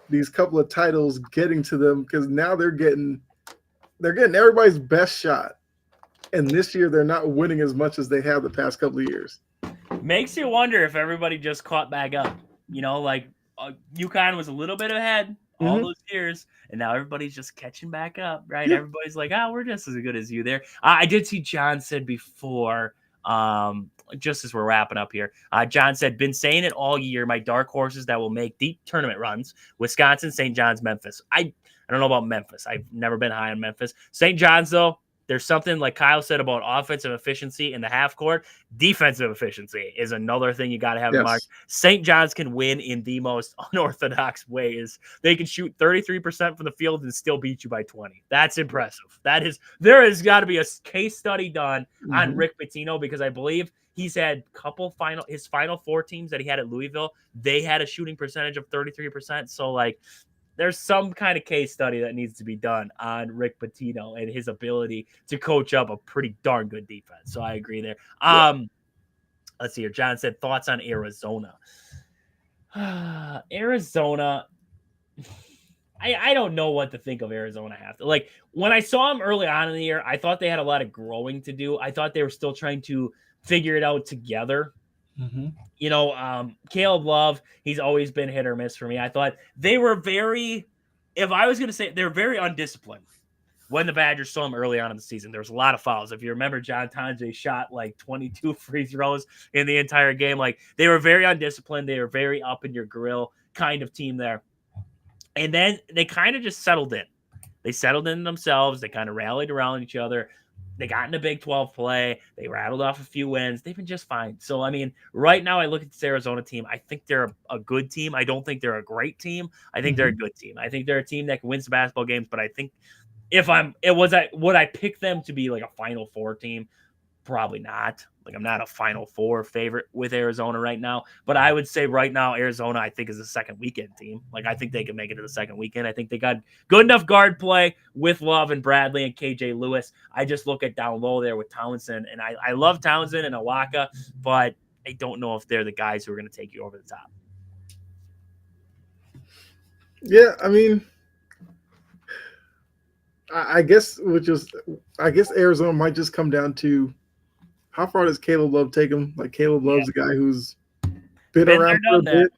these couple of titles getting to them because now they're getting everybody's best shot. And this year they're not winning as much as they have the past couple of years. Makes you wonder if everybody just caught back up. UConn was a little bit ahead all those years, and now everybody's just catching back up, right? Yeah. Everybody's like, we're just as good as you there. I did see John said before, just as we're wrapping up here, John said, been saying it all year, my dark horses that will make deep tournament runs, Wisconsin, St. John's, Memphis. I don't know about Memphis. I've never been high on Memphis. St. John's, though, there's something like Kyle said about offensive efficiency in the half court. Defensive efficiency is another thing you got to have in mind. St. John's can win in the most unorthodox ways. They can shoot 33% from the field and still beat you by 20. That's impressive. There has got to be a case study done on Rick Pitino because I believe he's had his final 4 teams that he had at Louisville. They had a shooting percentage of 33%. So there's some kind of case study that needs to be done on Rick Pitino and his ability to coach up a pretty darn good defense. So I agree there. Let's see here. John said thoughts on Arizona. Arizona. I don't know what to think of Arizona after. Like when I saw them early on in the year, I thought they had a lot of growing to do. I thought they were still trying to figure it out together. Caleb Love, he's always been hit or miss for me. I thought they were if I was going to say, they're very undisciplined. When the Badgers saw him early on in the season, there was a lot of fouls. If you remember, John Tonje shot like 22 free throws in the entire game. Like they were very undisciplined. They were very up in your grill kind of team there. And then they kind of just settled in. They settled in themselves. They kind of rallied around each other. They got into Big 12 play. They rattled off a few wins. They've been just fine. So, I mean, right now I look at this Arizona team. I think they're a good team. I don't think they're a great team. I think they're a good team. I think they're a team that can win some basketball games. But I think would I pick them to be like a Final Four team? Probably not. Like I'm not a Final Four favorite with Arizona right now, but I would say right now Arizona I think is a second weekend team. Like I think they can make it to the second weekend. I think they got good enough guard play with Love and Bradley and KJ Lewis. I just look at down low there with Townsend, and I love Townsend and Awaka, but I don't know if they're the guys who are going to take you over the top. Yeah, I mean, I guess Arizona might just come down to how far does Caleb Love take him? Like Caleb Love's a guy who's been around for a bit.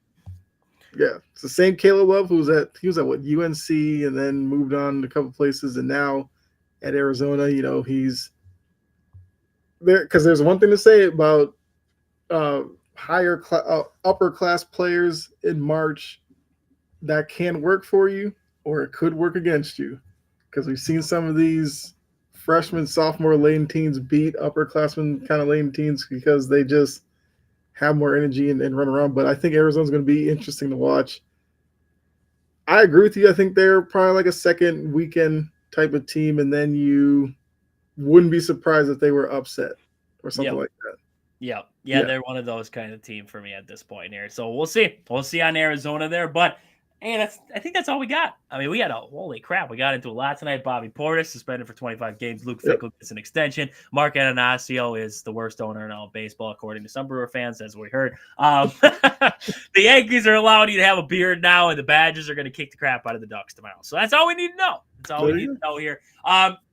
Yeah, it's the same Caleb Love he was at UNC and then moved on a couple places and now at Arizona. He's there because there's one thing to say about upper class players in March that can work for you or it could work against you because we've seen some of these freshman, sophomore lane teams beat upperclassmen kind of lane teams because they just have more energy and run around. But I think Arizona's going to be interesting to watch. I agree with you. I think they're probably like a second weekend type of team, and then you wouldn't be surprised if they were upset or something like that. Yeah, they're one of those kind of team for me at this point here. So we'll see. We'll see on Arizona there, but hey, I think that's all we got. I mean, we got into a lot tonight. Bobby Portis suspended for 25 games. Luke Fickell gets an extension. Mark Ananasio is the worst owner in all of baseball, according to some Brewer fans, as we heard. The Yankees are allowing you to have a beard now, and the Badgers are going to kick the crap out of the Ducks tomorrow. So that's all we need to know. That's all we need to know here.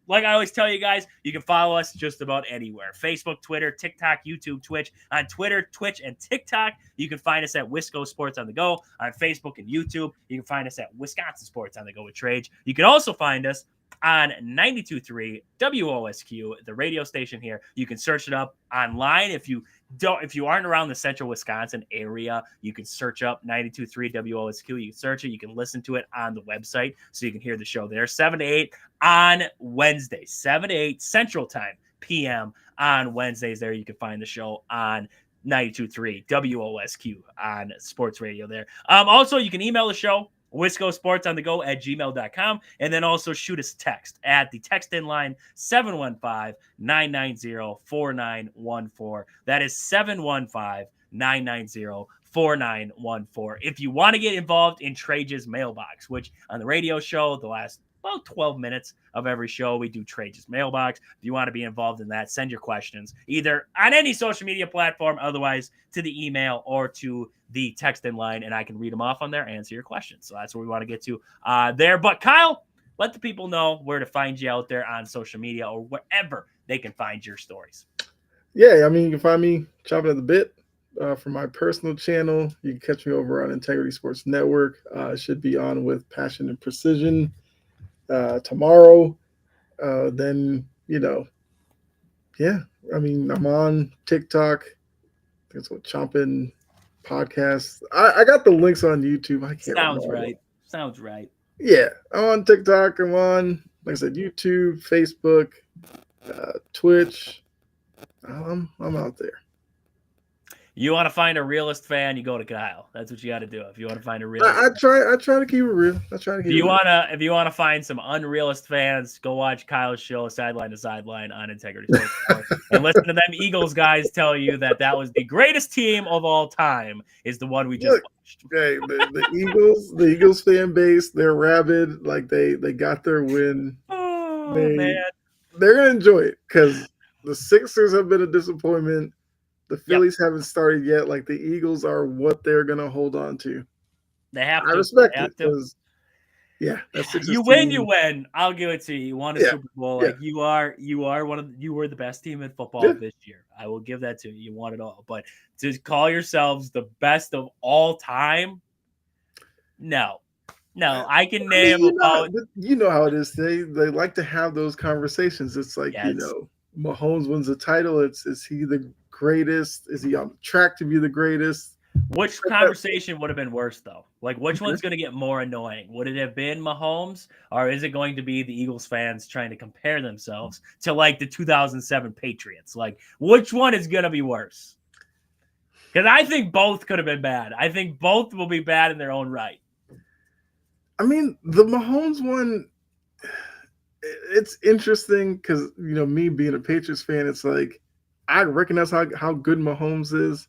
like I always tell you guys, you can follow us just about anywhere. Facebook, Twitter, TikTok, YouTube, Twitch. On Twitter, Twitch, and TikTok, you can find us at Wisco Sports on the Go. On Facebook and YouTube, you can find us at Wisconsin Sports on the Go with Trage. You can also find us on 92.3 WOSQ, the radio station here. You can search it up online. If you aren't around the central Wisconsin area, you can search up 92.3 WOSQ. You can search it. You can listen to it on the website so you can hear the show there. 7 to 8 on Wednesday, 7 to 8 Central Time PM on Wednesdays. There you can find the show on 92.3 WOSQ on sports radio there. Also, you can email the show, Wisco Sports on the Go at gmail.com, and then also shoot us text at the text in line 715-990-4914. That is 715-990-4914. If you want to get involved in Trage's mailbox, which on the radio show, the last about 12 minutes of every show, we do Trage's mailbox. If you want to be involved in that, send your questions either on any social media platform, otherwise to the email or to the text in line, and I can read them off on there, answer your questions. So that's where we want to get to there. But Kyle, let the people know where to find you out there on social media or wherever they can find your stories. Yeah, I mean, you can find me chopping at the bit for my personal channel. You can catch me over on Integrity Sports Network. It should be on with Passion and Precision tomorrow. Then, yeah, I mean, I'm on TikTok. That's what Chompin' Podcast. I got the links on YouTube. I can't remember. Sounds right. Yeah, I'm on TikTok. I'm on, like I said, YouTube, Facebook, Twitch. I'm out there. You want to find a realist fan, you go to Kyle. That's what you got to do. If you want to find a realist, I try to keep it real. If you want to find some unrealist fans, go watch Kyle's show, Sideline to Sideline, on Integrity Sports, and listen to them Eagles guys tell you that was the greatest team of all time. Is the one we just watched. Okay, the Eagles fan base, they're rabid. Like they got their win. Oh man, they're gonna enjoy it because the Sixers have been a disappointment. The Phillies haven't started yet. Like the Eagles are what they're gonna hold on to. They have to. I respect it because, that's you win. You win. I'll give it to you. You won a Super Bowl. Like you were the best team in football this year. I will give that to you. You won it all. But to call yourselves the best of all time, no. I can name about. You know how it is. They like to have those conversations. It's like Mahomes wins the title. Is he the greatest? Is he on track to be the greatest? Which conversation would have been worse, though? Like, which one's going to get more annoying? Would it have been Mahomes, or is it going to be the Eagles fans trying to compare themselves to, like, the 2007 Patriots? Like, which one is going to be worse? Because I think both could have been bad. I think both will be bad in their own right. I mean, the Mahomes one, it's interesting because, me being a Patriots fan, it's like, I recognize how good Mahomes is.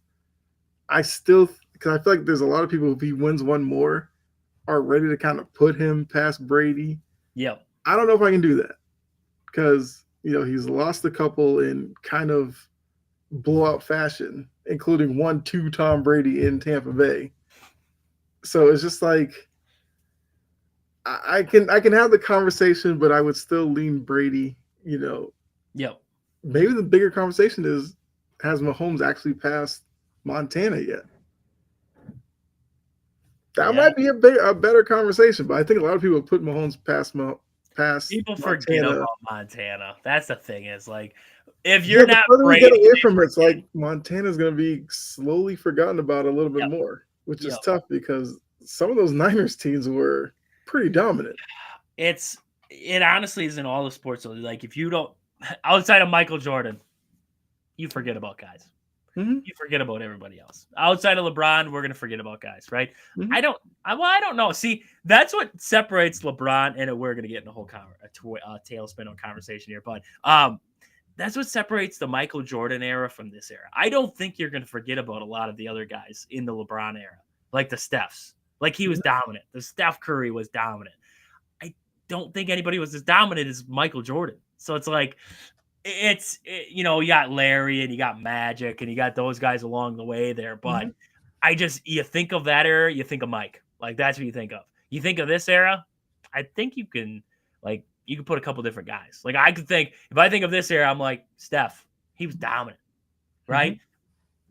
Because I feel like there's a lot of people, if he wins one more, are ready to kind of put him past Brady. Yeah. I don't know if I can do that because, he's lost a couple in kind of blowout fashion, including 1-2 Tom Brady in Tampa Bay. So it's just like, I can have the conversation, but I would still lean Brady, Yeah. Maybe the bigger conversation is, has Mahomes actually passed Montana yet? That might be a better conversation, but I think a lot of people put Mahomes past people Montana. Forget about Montana. That's the thing, is like, if you're not Brady, get away from it, it's like Montana's going to be slowly forgotten about a little bit more, which is tough because some of those Niners teams were pretty dominant. It honestly is in all the sports. Like, if you don't, outside of Michael Jordan, you forget about guys. Mm-hmm. You forget about everybody else. Outside of LeBron, we're going to forget about guys, right? Mm-hmm. I don't know. See, that's what separates LeBron, and we're going to get in a whole tailspin of conversation here, but that's what separates the Michael Jordan era from this era. I don't think you're going to forget about a lot of the other guys in the LeBron era, like the Stephs. Like, he was dominant. The Steph Curry was dominant. I don't think anybody was as dominant as Michael Jordan. So it's like, you got Larry and you got Magic and you got those guys along the way there. But you think of that era, you think of Mike. Like, that's what you think of. You think of this era, I think you can, like, you could put a couple different guys. Like I could think, if I think of this era, I'm like, Steph, he was dominant, right?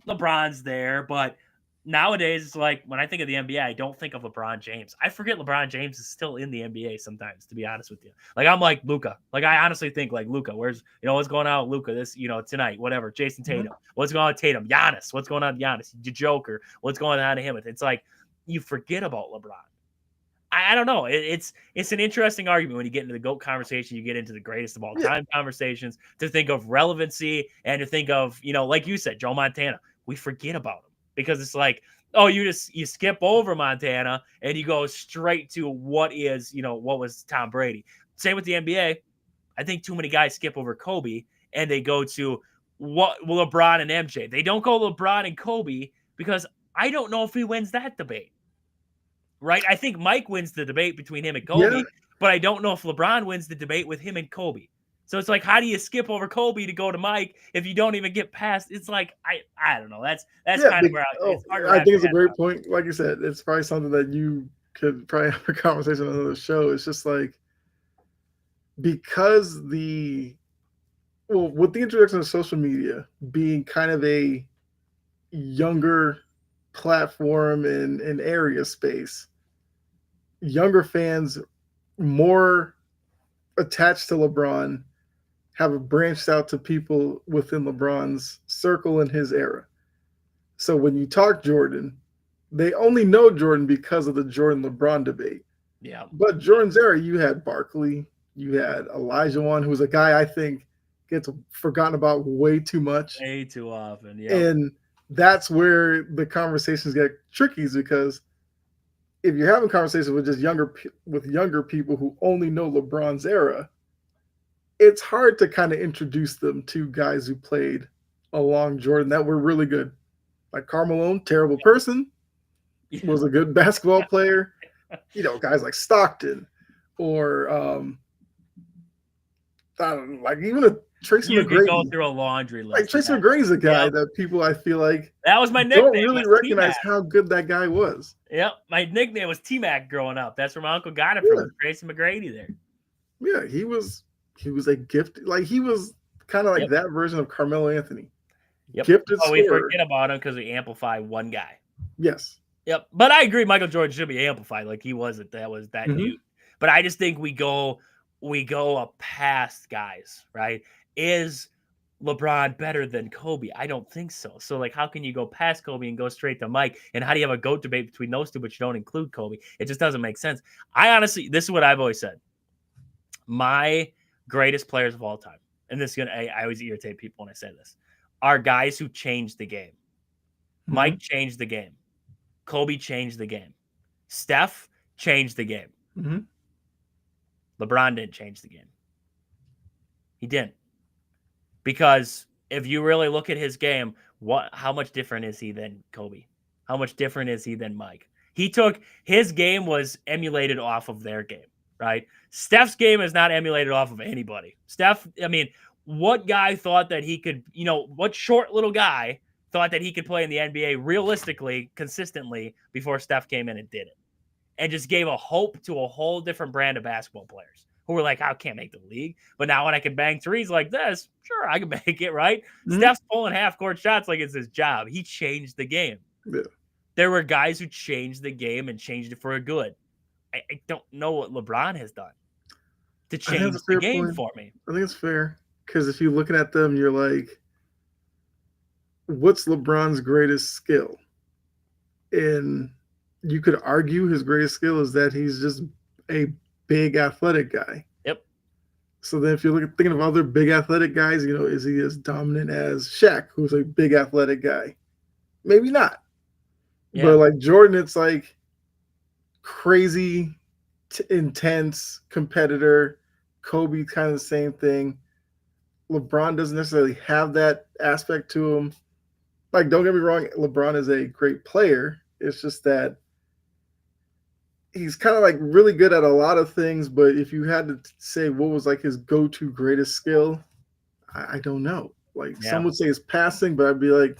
LeBron's there, but nowadays it's like when I think of the NBA, I don't think of LeBron James. I forget LeBron James is still in the NBA sometimes, to be honest with you. Like I'm like Luka. Like I honestly think like Luka. Where's what's going on with Luka this tonight? Whatever. Jason Tatum. What's going on with Tatum? Giannis. What's going on with Giannis? The Joker. What's going on to him? It's like you forget about LeBron. I don't know. It's an interesting argument when you get into the GOAT conversation. You get into the greatest of all time conversations to think of relevancy and to think of like you said, Joe Montana. We forget about him because it's like, oh, you skip over Montana and you go straight to what was Tom Brady. Same with the NBA. I think too many guys skip over Kobe and they go to what LeBron and MJ. They don't go LeBron and Kobe because I don't know if he wins that debate. Right? I think Mike wins the debate between him and Kobe, but I don't know if LeBron wins the debate with him and Kobe. So it's like, how do you skip over Kobe to go to Mike if you don't even get past? It's like I don't know. That's kind of where I think it's a great point. Like you said, it's probably something that you could probably have a conversation on another show. It's just like because with the introduction of social media being kind of a younger platform and area space, younger fans more attached to LeBron have branched out to people within LeBron's circle in his era. So when you talk Jordan, they only know Jordan because of the Jordan-LeBron debate. Yeah. But Jordan's era, you had Barkley, you had Olajuwon, who's a guy I think gets forgotten about way too much. Way too often, yeah. And that's where the conversations get tricky is because if you're having conversations with just younger people who only know LeBron's era, it's hard to kind of introduce them to guys who played along Jordan that were really good. Like Karl Malone, terrible person, was a good basketball player. Guys like Stockton or I don't know, like even a Tracy McGrady. You could go through a laundry list. Like Tracy McGrady's a guy that people I feel like that was my nickname. Don't really recognize how good that guy was. Yep, my nickname was T-Mac growing up. That's where my uncle got it from. Tracy McGrady there. Yeah, he was a gift. Like he was kind of like that version of Carmelo Anthony. Yep. Gifted scorer. We forget about him because we amplify one guy. Yes. Yep. But I agree, Michael Jordan should be amplified. Like he wasn't. That was that dude. But I just think we go past guys, right? Is LeBron better than Kobe? I don't think so. So like, how can you go past Kobe and go straight to Mike? And how do you have a GOAT debate between those two, but you don't include Kobe? It just doesn't make sense. I honestly, this is what I've always said. My greatest players of all time, and this is gonna, I always irritate people when I say this, are guys who changed the game. Mike changed the game. Kobe changed the game. Steph changed the game. LeBron didn't change the game. He didn't. Because if you really look at his game, how much different is he than Kobe? How much different is he than Mike? His game was emulated off of their game, right? Steph's game is not emulated off of anybody. Steph, I mean, what guy thought that he could, what short little guy thought that he could play in the NBA realistically, consistently before Steph came in and did it? And just gave a hope to a whole different brand of basketball players who were like, I can't make the league. But now when I can bang threes like this, sure, I can make it, right? Steph's pulling half-court shots like it's his job. He changed the game. Yeah. There were guys who changed the game and changed it for a good. I don't know what LeBron has done to change the game for me. I think it's fair. Because if you're looking at them, you're like, what's LeBron's greatest skill? And you could argue his greatest skill is that he's just a big athletic guy. Yep. So then if you're thinking of other big athletic guys, is he as dominant as Shaq, who's a big athletic guy? Maybe not. Yeah. But like Jordan, it's like crazy, intense competitor. Kobe, kind of the same thing. LeBron doesn't necessarily have that aspect to him. Like, don't get me wrong, LeBron is a great player. It's just that he's kind of like really good at a lot of things, but if you had to say what was like his go-to greatest skill, I don't know. Like some would say his passing, but I'd be like,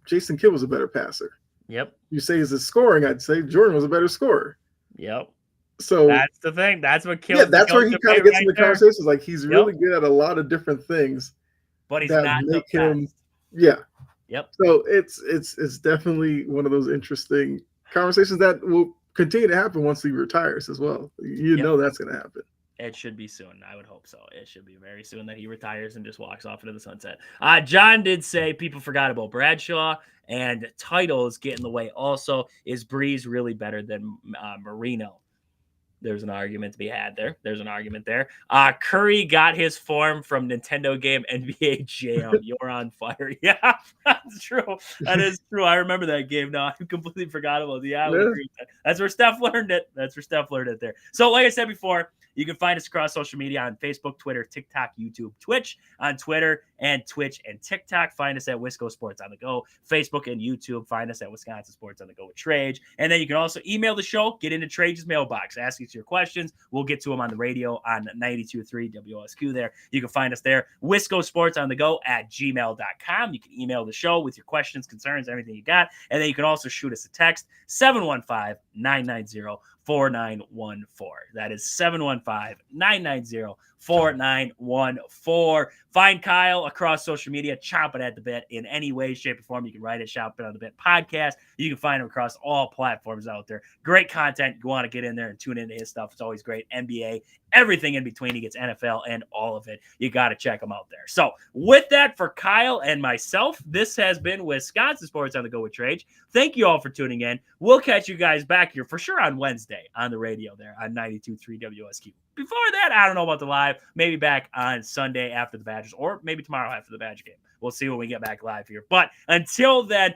Jason Kidd was a better passer. Yep. You say his scoring, I'd say Jordan was a better scorer. Yep. So that's the thing. That's what kills. that's where he kind of gets in the conversations. Like he's really good at a lot of different things, but he's that not make the him. best. Yeah. Yep. So it's definitely one of those interesting conversations that will continue to happen once he retires as well. You know that's going to happen. It should be soon. I would hope so. It should be very soon that he retires and just walks off into the sunset. John did say people forgot about Bradshaw, and titles get in the way also. Is Breeze really better than Marino? There's an argument to be had there. There's an argument there. Curry got his form from Nintendo game NBA Jam. You're on fire. Yeah, that's true. That is true. I remember that game now. I completely forgot about it. Yeah, I would agree with that. That's where Steph learned it. There. So, like I said before, you can find us across social media on Facebook, Twitter, TikTok, YouTube, Twitch, on Twitter and Twitch and TikTok. Find us at Wisco Sports on the Go. Facebook and YouTube. Find us at Wisconsin Sports on the Go with Trage. And then you can also email the show. Get into Trage's mailbox. Ask us your questions. We'll get to them on the radio on 92.3 WSQ there. You can find us there. Wisco Sports on the Go at gmail.com. You can email the show with your questions, concerns, everything you got. And then you can also shoot us a text, 715-990-4914. That is 715-990-4914. Find Kyle across social media, chomping at the bit in any way, shape, or form. You can write it, Chomping on the Bit podcast. You can find him across all platforms out there. Great content. You want to get in there and tune into his stuff. It's always great. NBA, everything in between. He gets NFL and all of it. You got to check him out there. So with that, for Kyle and myself, this has been Wisconsin Sports on the Go with Trage. Thank you all for tuning in. We'll catch you guys back here for sure on Wednesday on the radio there on 92.3 WSQ. Before that, I don't know about the live. Maybe back on Sunday after the Badgers, or maybe tomorrow after the Badger game. We'll see when we get back live here. But until then,